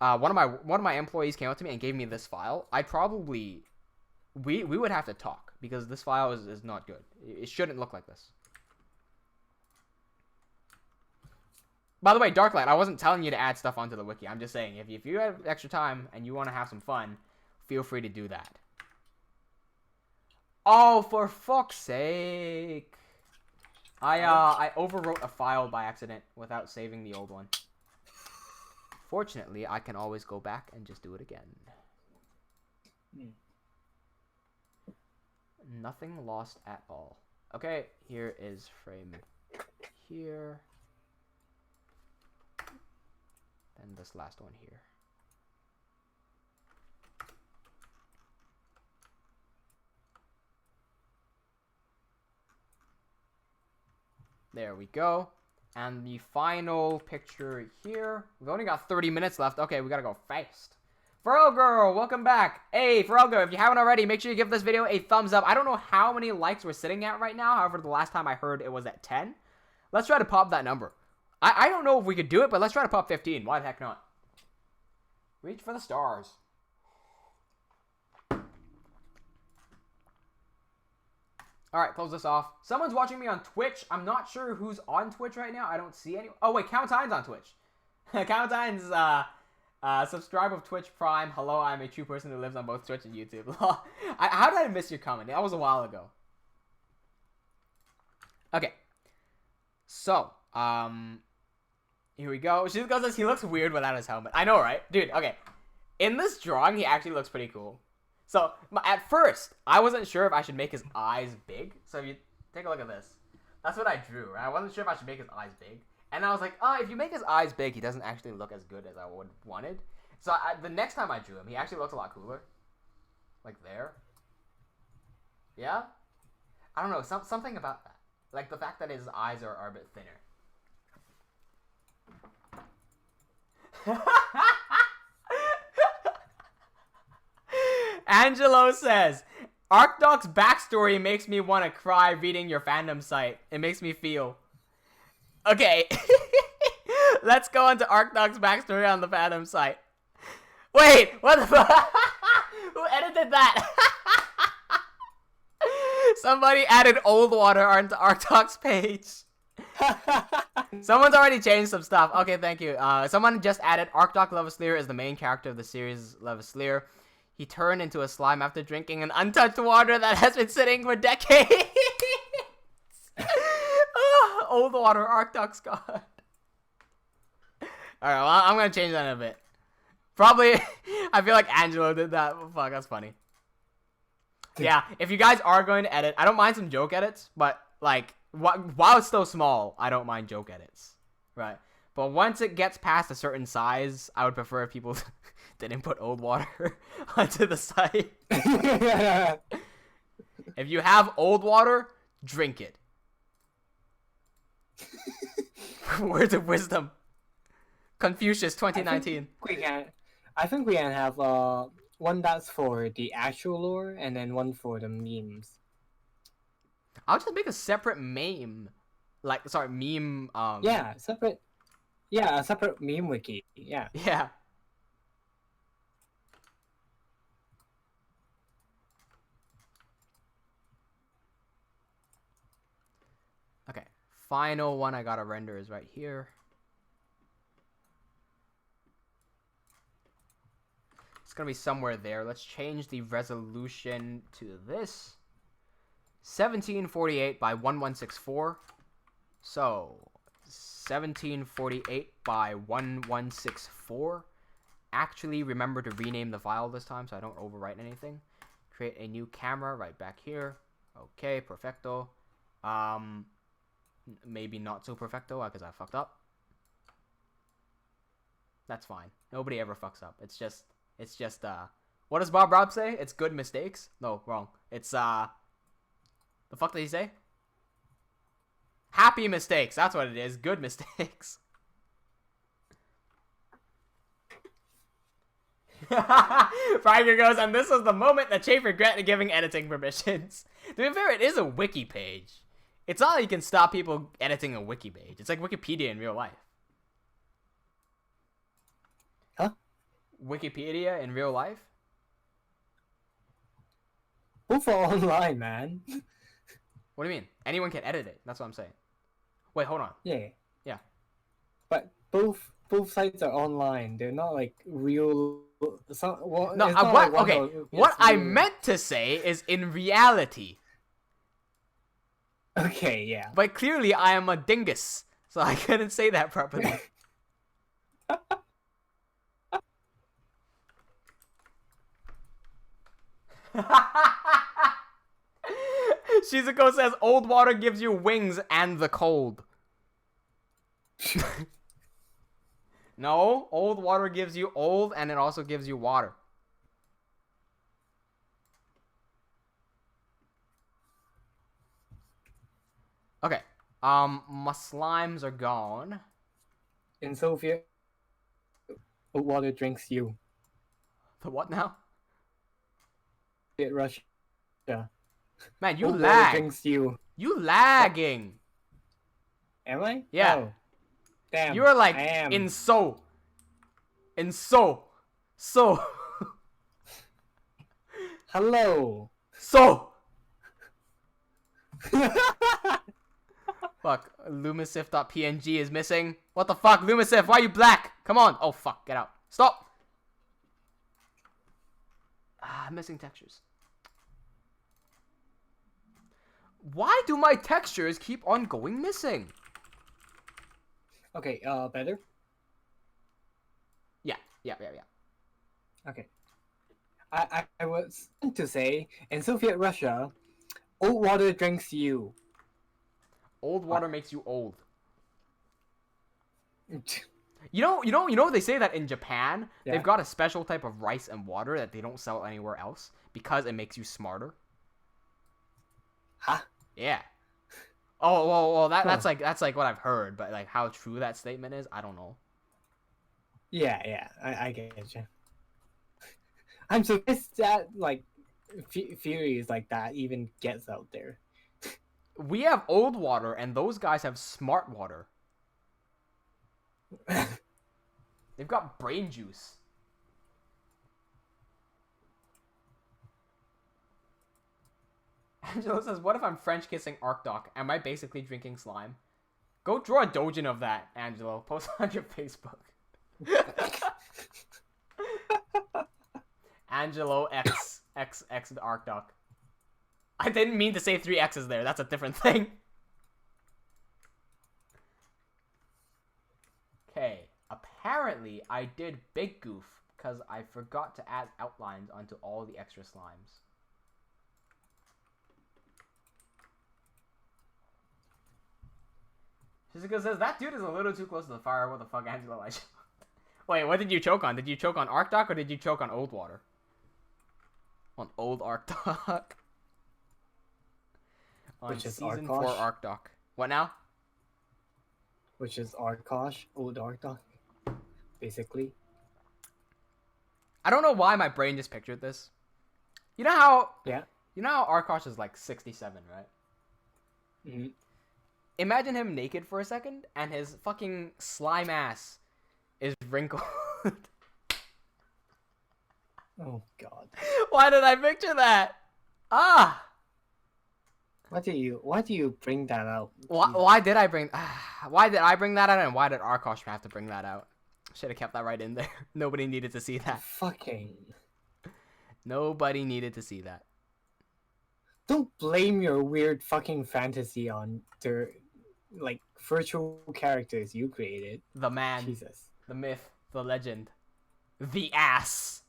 Speaker 1: one of my employees came up to me and gave me this file, we would have to talk because this file is not good. It shouldn't look like this. By the way, Darklight, I wasn't telling you to add stuff onto the wiki. I'm just saying, if you have extra time and you want to have some fun, feel free to do that. Oh, for fuck's sake. I overwrote a file by accident without saving the old one. Fortunately, I can always go back and just do it again. Nothing lost at all. Okay, here is frame here. And this last one here. There we go. And the final picture here. We've only got 30 minutes left. Okay, we gotta go fast. Feral Girl, welcome back. Hey, Feral Girl, if you haven't already, make sure you give this video a thumbs up. I don't know how many likes we're sitting at right now. However, the last time I heard it was at 10. Let's try to pop that number. I don't know if we could do it, but let's try to pop 15. Why the heck not? Reach for the stars. Alright, close this off. Someone's watching me on Twitch. I'm not sure who's on Twitch right now. I don't see any. Oh, wait, Counttine's on Twitch. Counttine's, subscribe of Twitch Prime. Hello, I'm a true person who lives on both Twitch and YouTube. How did I miss your comment? That was a while ago. Okay. So, here we go. Shizuko says he looks weird without his helmet. I know, right? Dude, okay. In this drawing, he actually looks pretty cool. So, at first, I wasn't sure if I should make his eyes big. So, if you take a look at this. That's what I drew, right? I wasn't sure if I should make his eyes big. And I was like, if you make his eyes big, he doesn't actually look as good as I would wanted. So, the next time I drew him, he actually looked a lot cooler. Like there. Yeah? I don't know, something about that. Like the fact that his eyes are a bit thinner. Angelo says, ArcDoc's backstory makes me want to cry reading your fandom site. It makes me feel. Okay. Let's go into ArcDoc's backstory on the fandom site. Wait, what the fuck? Who edited that? Somebody added old water onto ArcDoc's page. Someone's already changed some stuff. Okay, thank you. Someone just added ArcDoc Levaslier is the main character of the series Levaslier. He turned into a slime after drinking an untouched water that has been sitting for decades. Old water, ArcDoc's god. Alright, well, I'm gonna change that in a bit. Probably, I feel like Angelo did that. Fuck, that's funny. Yeah, if you guys are going to edit, I don't mind some joke edits, but, like, while it's still small, I don't mind joke edits. Right? But once it gets past a certain size, I would prefer if people didn't put old water onto the site. If you have old water, drink it. Words of wisdom. Confucius, 2019.
Speaker 4: I think we can have one that's for the actual lore, and then one for the memes.
Speaker 1: I'll just make a separate meme. Meme.
Speaker 4: Yeah, separate. Yeah, a separate meme wiki. Yeah.
Speaker 1: Yeah. Okay. Final one I gotta render is right here. It's gonna be somewhere there. Let's change the resolution to this. 1748 by 1164. So 1748 by 1164. Actually, remember to rename the file this time so I don't overwrite anything. Create a new camera right back here. Okay, perfecto. Maybe not so perfecto because I fucked up. That's fine. Nobody ever fucks up. It's just what does Bob Rob say? It's good mistakes? No, wrong. It's the fuck did he say? Happy mistakes. That's what it is. Good mistakes. Fragger goes, and this was the moment that Chafe regretted giving editing permissions. To be fair, it is a wiki page. It's not like you can stop people editing a wiki page. It's like Wikipedia in real life.
Speaker 4: Huh?
Speaker 1: Wikipedia in real life?
Speaker 4: Both are online, man.
Speaker 1: What do you mean? Anyone can edit it. That's what I'm saying. Wait, hold on.
Speaker 4: Yeah.
Speaker 1: Yeah.
Speaker 4: But both sites are online. They're not like real.
Speaker 1: No,
Speaker 4: it's not
Speaker 1: what
Speaker 4: like one
Speaker 1: okay,
Speaker 4: of-
Speaker 1: what
Speaker 4: it's
Speaker 1: I
Speaker 4: real.
Speaker 1: meant to say is in reality.
Speaker 4: Okay, yeah.
Speaker 1: But clearly I am a dingus, so I couldn't say that properly. Shizuko says old water gives you wings and the cold. No, old water gives you old and it also gives you water. Okay. My slimes are gone.
Speaker 4: In Soviet, water drinks you.
Speaker 1: The what now?
Speaker 4: Soviet Russia.
Speaker 1: Man, you
Speaker 4: Water
Speaker 1: lag.
Speaker 4: drinks you.
Speaker 1: You lagging.
Speaker 4: Am I?
Speaker 1: Yeah.
Speaker 4: Oh. Damn.
Speaker 1: You are like
Speaker 4: I am.
Speaker 1: in so. So.
Speaker 4: Hello.
Speaker 1: So. Fuck. Lumisif.png is missing. What the fuck? Lumisif, why are you black? Come on. Oh fuck. Get out. Stop. Missing textures. Why do my textures keep on going missing?
Speaker 4: Okay, better?
Speaker 1: Yeah.
Speaker 4: Okay. I was going to say, in Soviet Russia, old water drinks you.
Speaker 1: Old water makes you old. You know they say that in Japan,
Speaker 4: Yeah.
Speaker 1: they've got a special type of rice and water that they don't sell anywhere else because it makes you smarter.
Speaker 4: Huh?
Speaker 1: Yeah. Oh, well, that's
Speaker 4: Huh.
Speaker 1: that's like what I've heard, but like how true that statement is, I don't know.
Speaker 4: Yeah, I get you. I'm surprised that, like, theories like that even gets out there.
Speaker 1: We have old water, and those guys have smart water. They've got brain juice. Angelo says, what if I'm French kissing Arcdoc? Am I basically drinking slime? Go draw a dojin of that, Angelo. Post on your Facebook. Angelo X Arcdoc. I didn't mean to say 3 X's there. That's a different thing. Okay. Apparently, I did big goof because I forgot to add outlines onto all the extra slimes. Shizuka says, that dude is a little too close to the fire. What the fuck, Angelo? Wait, what did you choke on? Did you choke on Arcdoc or did you choke on Old Water? On Old Arcdoc. On
Speaker 4: Which is
Speaker 1: Season
Speaker 4: Arkosh.
Speaker 1: 4 Arcdoc. What now?
Speaker 4: Which is Arkosh, old Arkosh, basically.
Speaker 1: I don't know why my brain just pictured this. You know how
Speaker 4: Yeah.
Speaker 1: Arkosh is like 67, right?
Speaker 4: Mm-hmm.
Speaker 1: Imagine him naked for a second, and his fucking slime ass is wrinkled.
Speaker 4: Oh God.
Speaker 1: Why did I picture that? Ah!
Speaker 4: Why do you bring that out?
Speaker 1: Why did I bring that out, and why did Arkosh have to bring that out? Should have kept that right in there. Nobody needed to see that.
Speaker 4: Fucking.
Speaker 1: Nobody needed to see that.
Speaker 4: Don't blame your weird fucking fantasy on the like virtual characters you created.
Speaker 1: The man,
Speaker 4: Jesus.
Speaker 1: the myth, the legend, the ass.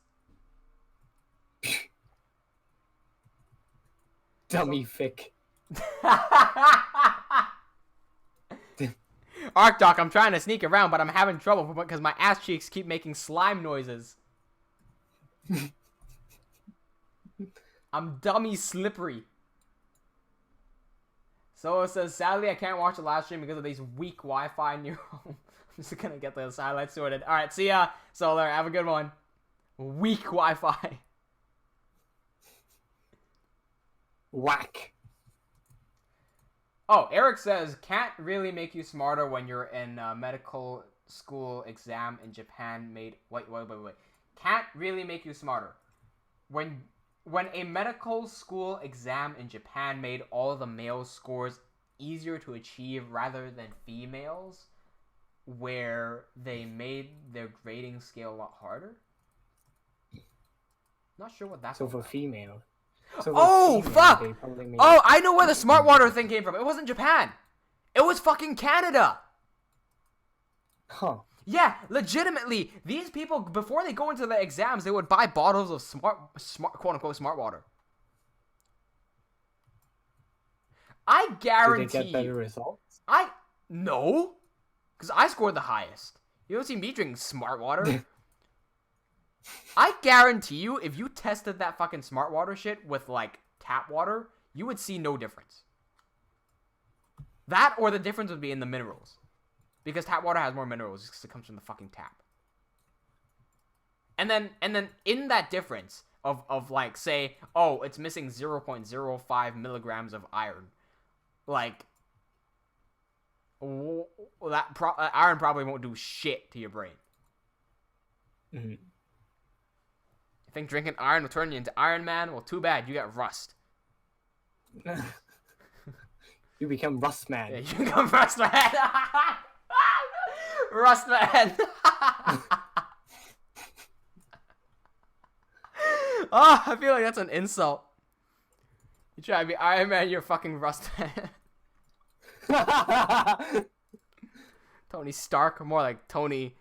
Speaker 4: Dummy fic.
Speaker 1: Arkdoc, I'm trying to sneak around, but I'm having trouble because my ass cheeks keep making slime noises. I'm dummy slippery. So it says, sadly, I can't watch the live stream because of these weak Wi-Fi in your home. I'm just gonna get those highlights sorted. Alright, see ya, Solar. Have a good one. Weak Wi-Fi.
Speaker 4: Whack.
Speaker 1: Oh, Eric says, can't really make you smarter when you're in medical school exam in Japan made... Wait. Can't really make you smarter. When a medical school exam in Japan made all the male scores easier to achieve rather than females, where they made their grading scale a lot harder? Not sure what that's
Speaker 4: So for
Speaker 1: about.
Speaker 4: female. So
Speaker 1: Oh,
Speaker 4: female,
Speaker 1: fuck!
Speaker 4: they probably made
Speaker 1: Oh, I know where the smart water thing came from. It wasn't Japan. It was fucking Canada.
Speaker 4: Huh.
Speaker 1: Yeah, legitimately, these people, before they go into the exams, they would buy bottles of smart quote-unquote smart water. I
Speaker 4: Did
Speaker 1: guarantee
Speaker 4: they get better results?
Speaker 1: No, because I scored the highest. You don't see me drinking smart water. I guarantee you, if you tested that fucking smart water shit with, like, tap water, you would see no difference. That or the difference would be in the minerals. Because tap water has more minerals because it comes from the fucking tap. And then in that difference of like, say, oh, it's missing 0.05 milligrams of iron. Like, iron probably won't do shit to your brain.
Speaker 4: Mm-hmm.
Speaker 1: You think drinking iron will turn you into Iron Man? Well, too bad. You got rust.
Speaker 4: You become Rust Man.
Speaker 1: Yeah, you become Rust Man. Rust Man. Oh, I feel like that's an insult. You try to be Iron Man, you're fucking Rust Man. Tony Stark, or more like Tony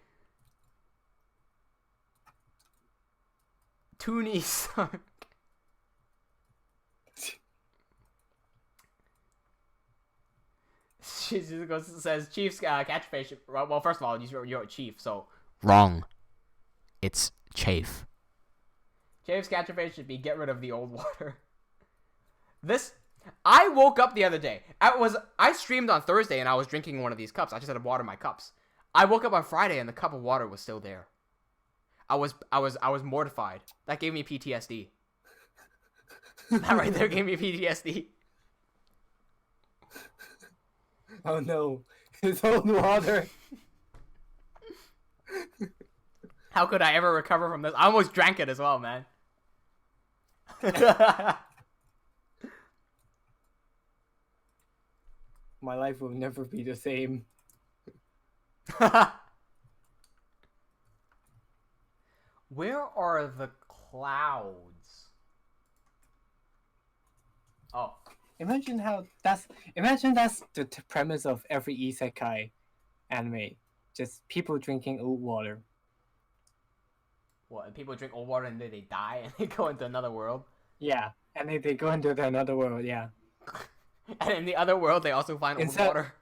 Speaker 1: Stark. She just goes, says, Chief's catchphrase. Well, first of all, you're a chief, so.
Speaker 2: Wrong. It's chafe.
Speaker 1: Chief's catchphrase should be get rid of the old water. I woke up the other day. I streamed on Thursday and I was drinking one of these cups. I just had to water my cups. I woke up on Friday and the cup of water was still there. I was mortified. That gave me PTSD. That right there gave me PTSD.
Speaker 4: Oh no, his old water.
Speaker 1: How could I ever recover from this? I almost drank it as well, man.
Speaker 4: My life will never be the same.
Speaker 1: Where are the clouds? Oh.
Speaker 4: Imagine that's the premise of every isekai anime. Just people drinking old water.
Speaker 1: What, and people drink old water and then they die and they go into another world?
Speaker 4: Yeah, and they go into another world, yeah.
Speaker 1: And in the other world, they also find old water.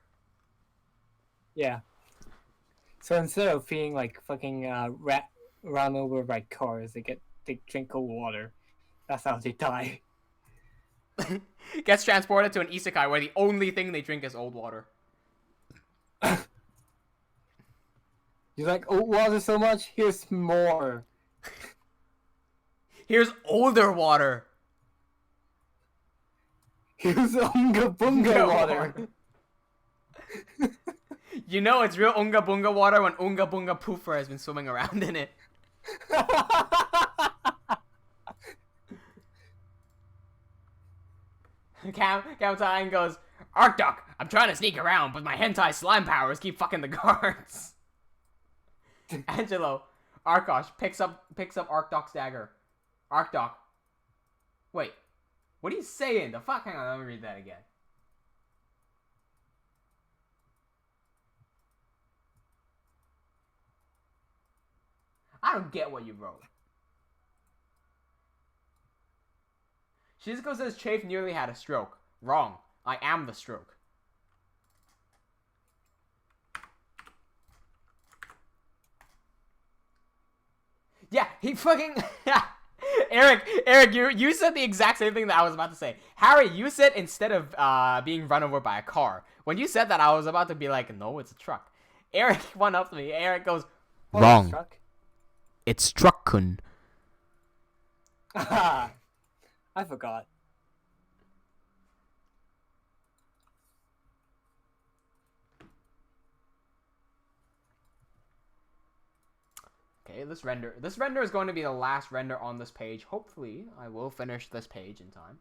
Speaker 4: Yeah. So instead of being like fucking run over by cars, they drink cold water. That's how they die.
Speaker 1: Gets transported to an isekai where the only thing they drink is old water.
Speaker 4: You like old water so much? Here's more.
Speaker 1: Here's older water.
Speaker 4: Here's Unga Bunga water.
Speaker 1: You know it's real Unga Bunga water when Unga Bunga Poofer has been swimming around in it. Kamtain goes, Arkdok, I'm trying to sneak around, but my hentai slime powers keep fucking the guards. Angelo, Arkosh picks up Arkdok's dagger. Arkdok. Wait. What are you saying? The fuck? Hang on, let me read that again. I don't get what you wrote. Shizuko says Chafe nearly had a stroke. Wrong. I am the stroke. Yeah, he fucking... Eric, you said the exact same thing that I was about to say. Harry, you said instead of being run over by a car. When you said that, I was about to be like, no, it's a truck. Eric went up to me. Eric goes,
Speaker 2: Wrong. It's Truck-kun.
Speaker 4: I forgot.
Speaker 1: okay, this render is going to be the last render on this page. Hopefully, I will finish this page in time.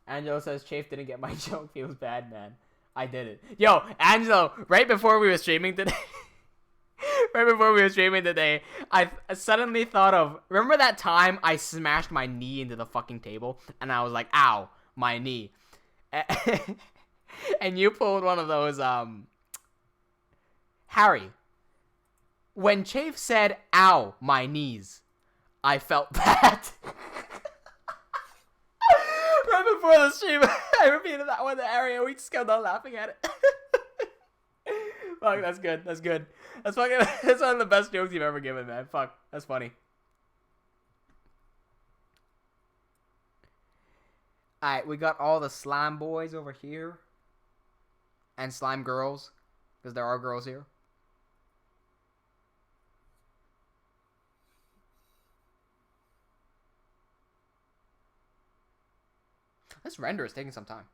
Speaker 1: Angelo says, Chafe didn't get my joke. Feels bad, man. I did it. Yo, Angelo, right before we were streaming today... I suddenly thought of... Remember that time I smashed my knee into the fucking table? And I was like, ow, my knee. And you pulled one of those, Harry, when Chafe said, ow, my knees, I felt that. Right before the stream, I repeated that one to Harry, and we just kept on laughing at it. Fuck, that's good. That's good. That's fucking. That's one of the best jokes you've ever given, man. Fuck, that's funny. Alright, we got all the slime boys over here. And slime girls. Because there are girls here. This render is taking some time.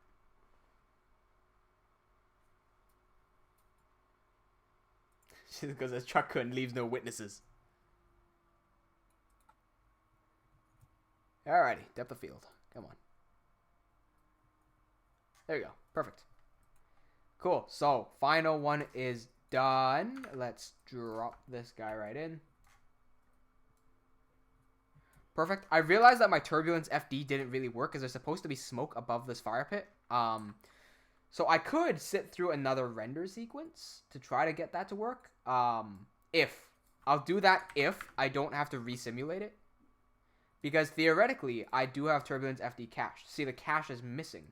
Speaker 1: Because this truck couldn't leaves no witnesses. Alrighty, depth of field. Come on. There you go. Perfect. Cool. So, final one is done. Let's drop this guy right in. Perfect. I realized that my Turbulence FD didn't really work because there's supposed to be smoke above this fire pit. So I could sit through another render sequence to try to get that to work. I'll do that if I don't have to resimulate it. Because theoretically, I do have Turbulence FD cache. See, the cache is missing.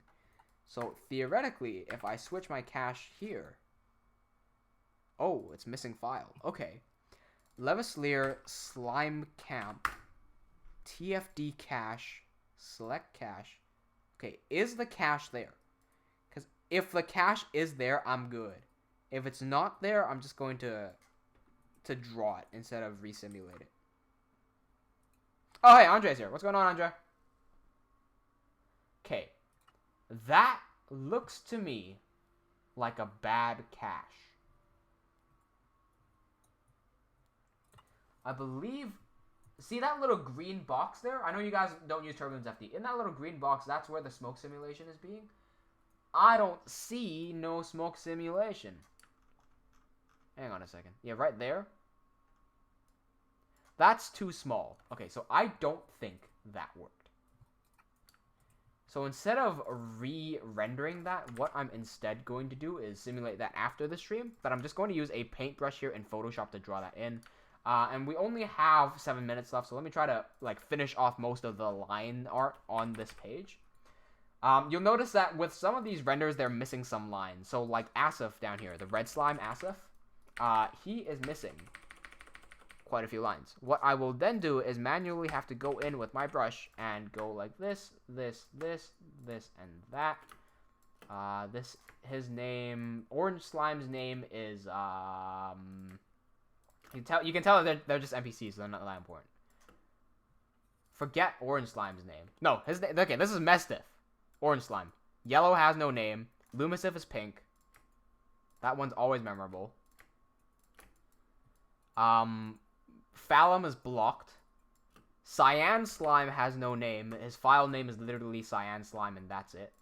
Speaker 1: So theoretically, if I switch my cache here... Oh, it's missing file. Okay. Levaslier Slime Camp. TFD cache. Select cache. Okay, is the cache there? Because if the cache is there, I'm good. If it's not there, I'm just going to draw it instead of resimulate it. Oh, hey, Andre's here. What's going on, Andre? Okay. That looks to me like a bad cache. I believe... See that little green box there? I know you guys don't use Turbulence FD. In that little green box, that's where the smoke simulation is being. I don't see no smoke simulation. Hang on a second. Yeah, right there. That's too small. Okay, so I don't think that worked. So instead of re-rendering that, what I'm instead going to do is simulate that after the stream. But I'm just going to use a paintbrush here in Photoshop to draw that in. And we only have 7 minutes left, so let me try to finish off most of the line art on this page. You'll notice that with some of these renders, they're missing some lines. So like Asif down here, the red slime Asif, he is missing quite a few lines. What I will then do is manually have to go in with my brush and go like this, this, and that. His name, Orange Slime's name is, you can tell that they're just NPCs, so they're not that important. Forget Orange Slime's name. No, his name. Okay, this is Mestiff. Orange Slime. Yellow has no name. Lumisif is pink. That one's always memorable. Phallum is blocked. Cyan Slime has no name. His file name is literally Cyan Slime, and that's it.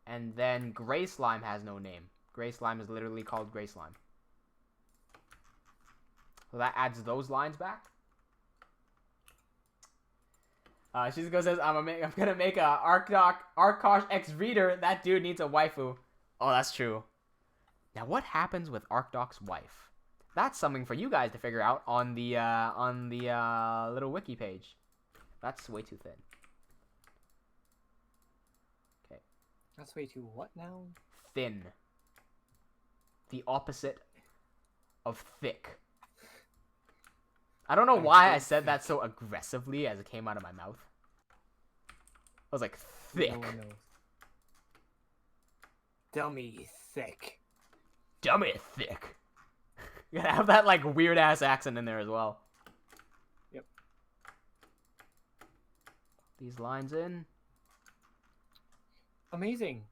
Speaker 1: And then Gray Slime has no name. Gray Slime is literally called Gray Slime. So that adds those lines back. Shizuko says, I'm gonna make a Arkosh X Reader. That dude needs a waifu. Oh, that's true. Now, what happens with Arkdok's wife? That's something for you guys to figure out on the little wiki page. That's way too thin. Okay.
Speaker 4: That's way too what now?
Speaker 1: Thin. The opposite of thick. I don't know why I said that so aggressively as it came out of my mouth. I was like, thick.
Speaker 4: No one knows. Dummy thick.
Speaker 1: Dummy thick. You gotta have that, like, weird-ass accent in there as well.
Speaker 4: Yep.
Speaker 1: These lines in.
Speaker 4: Amazing.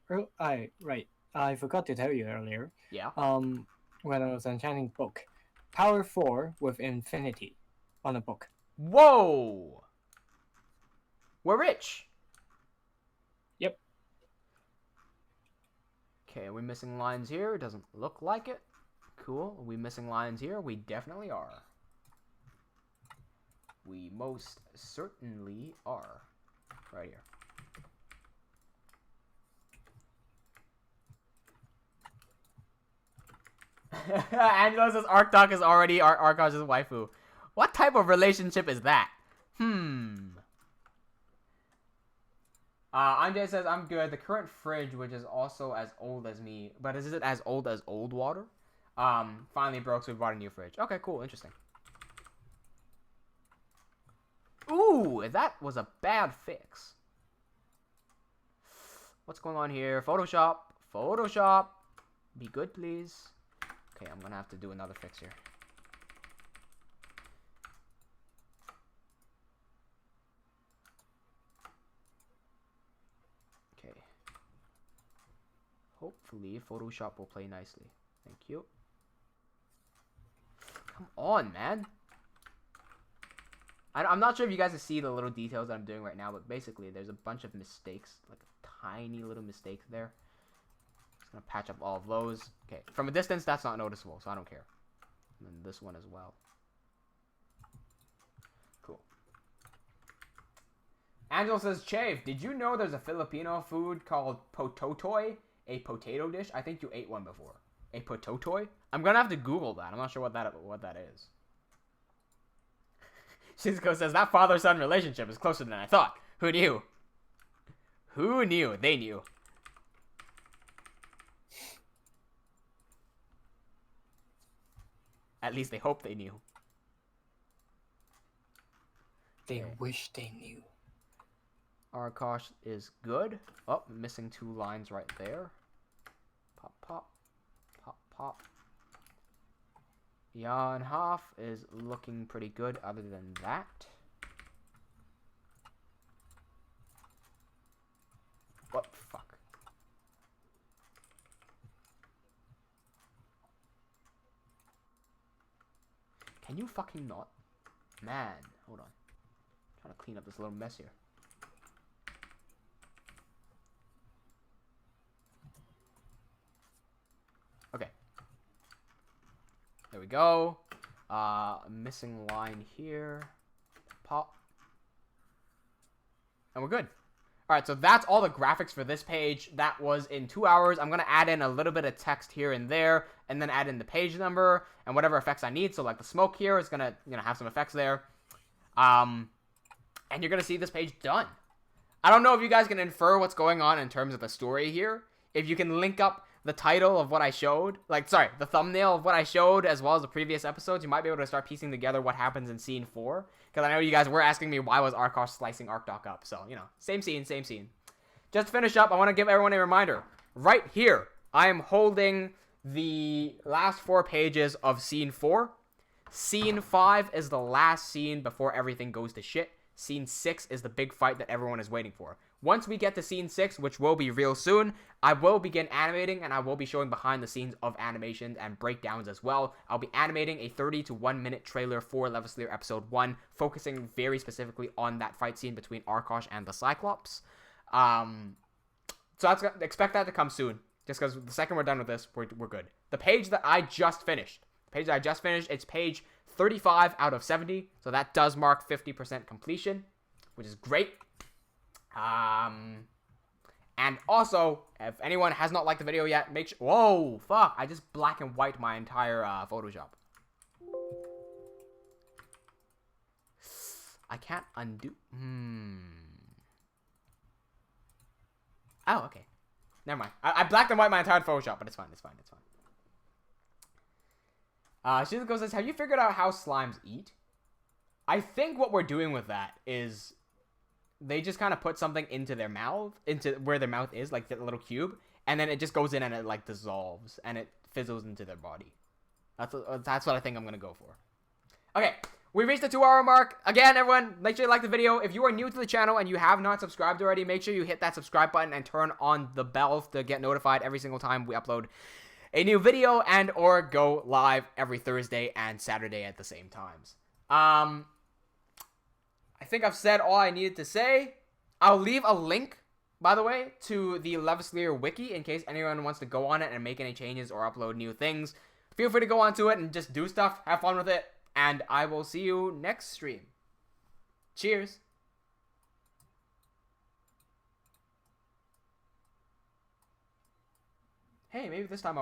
Speaker 4: Right. I forgot to tell you earlier.
Speaker 1: Yeah.
Speaker 4: When I was enchanting book. Power 4 with infinity on a book.
Speaker 1: Whoa! We're rich!
Speaker 4: Yep.
Speaker 1: Okay, are we missing lines here? It doesn't look like it. Cool. Are we missing lines here? We definitely are. We most certainly are. Right here. Angelo says Arkdok is already Arkosh's waifu. What type of relationship is that? Anjay says, I'm good. The current fridge, which is also as old as me, but is it as old as old water? Finally broke, so we bought a new fridge. Okay, cool. Interesting. Ooh, that was a bad fix. What's going on here? Photoshop. Photoshop. Be good, please. Okay, I'm gonna have to do another fix here. Okay. Hopefully, Photoshop will play nicely. Thank you. Come on, man. I'm not sure if you guys can see the little details that I'm doing right now, but basically, there's a bunch of mistakes, like tiny little mistakes there. Just gonna patch up all of those. Okay, from a distance, that's not noticeable, so I don't care. And then this one as well. Cool. Angel says, Chave, did you know there's a Filipino food called pototoy? A potato dish? I think you ate one before. A pototoy? I'm gonna have to Google that. I'm not sure what that is. Shizuko says, that father-son relationship is closer than I thought. Who knew? Who knew? They knew. At least they hope they knew.
Speaker 4: They wish they knew.
Speaker 1: Arkosh is good. Oh, missing 2 lines right there. Pop, pop. Pop, pop. Jan Hoff is looking pretty good other than that. What the fuck? Can you fucking not? Man, hold on. I'm trying to clean up this little mess here. Okay. There we go. Missing line here. Pop. And we're good. Alright, so that's all the graphics for this page. That was in 2 hours. I'm going to add in a little bit of text here and there, and then add in the page number and whatever effects I need. So like the smoke here is going to, have some effects there. And you're going to see this page done. I don't know if you guys can infer what's going on in terms of the story here. If you can link up the title of what I showed, the thumbnail of what I showed, as well as the previous episodes, you might be able to start piecing together what happens in scene 4. Because I know you guys were asking me why was Arkosh slicing Arkdok up. So, same scene, same scene. Just to finish up, I want to give everyone a reminder. Right here, I am holding the last 4 pages of scene 4. Scene 5 is the last scene before everything goes to shit. Scene 6 is the big fight that everyone is waiting for. Once we get to Scene 6, which will be real soon, I will begin animating, and I will be showing behind the scenes of animations and breakdowns as well. I'll be animating a 30 to 1 minute trailer for Levaslier Episode 1, focusing very specifically on that fight scene between Arkosh and the Cyclops. So expect that to come soon, just because the second we're done with this, we're good. The page that I just finished, it's page 35 out of 70, so that does mark 50% completion, which is great. And also, if anyone has not liked the video yet, make sure... Whoa, fuck, I just black and white my entire Photoshop. I can't undo... Oh, okay. Never mind. I blacked and white my entire Photoshop, but it's fine, it's fine, it's fine. Shizuko says, have you figured out how slimes eat? I think what we're doing with that is they just kind of put something into their mouth, into where their mouth is, like the little cube, and then it just goes in and it like dissolves and it fizzles into their body. That's what I think I'm gonna go for. Okay, we reached the 2-hour mark. Again, everyone, make sure you like the video. If you are new to the channel and you have not subscribed already, make sure you hit that subscribe button and turn on the bell to get notified every single time we upload a new video and or go live every Thursday and Saturday at the same times. I think I've said all I needed to say. I'll leave a link, by the way, to the Levaslier wiki in case anyone wants to go on it and make any changes or upload new things. Feel free to go onto it and just do stuff, have fun with it, and I will see you next stream. Cheers. Hey, maybe this time I won't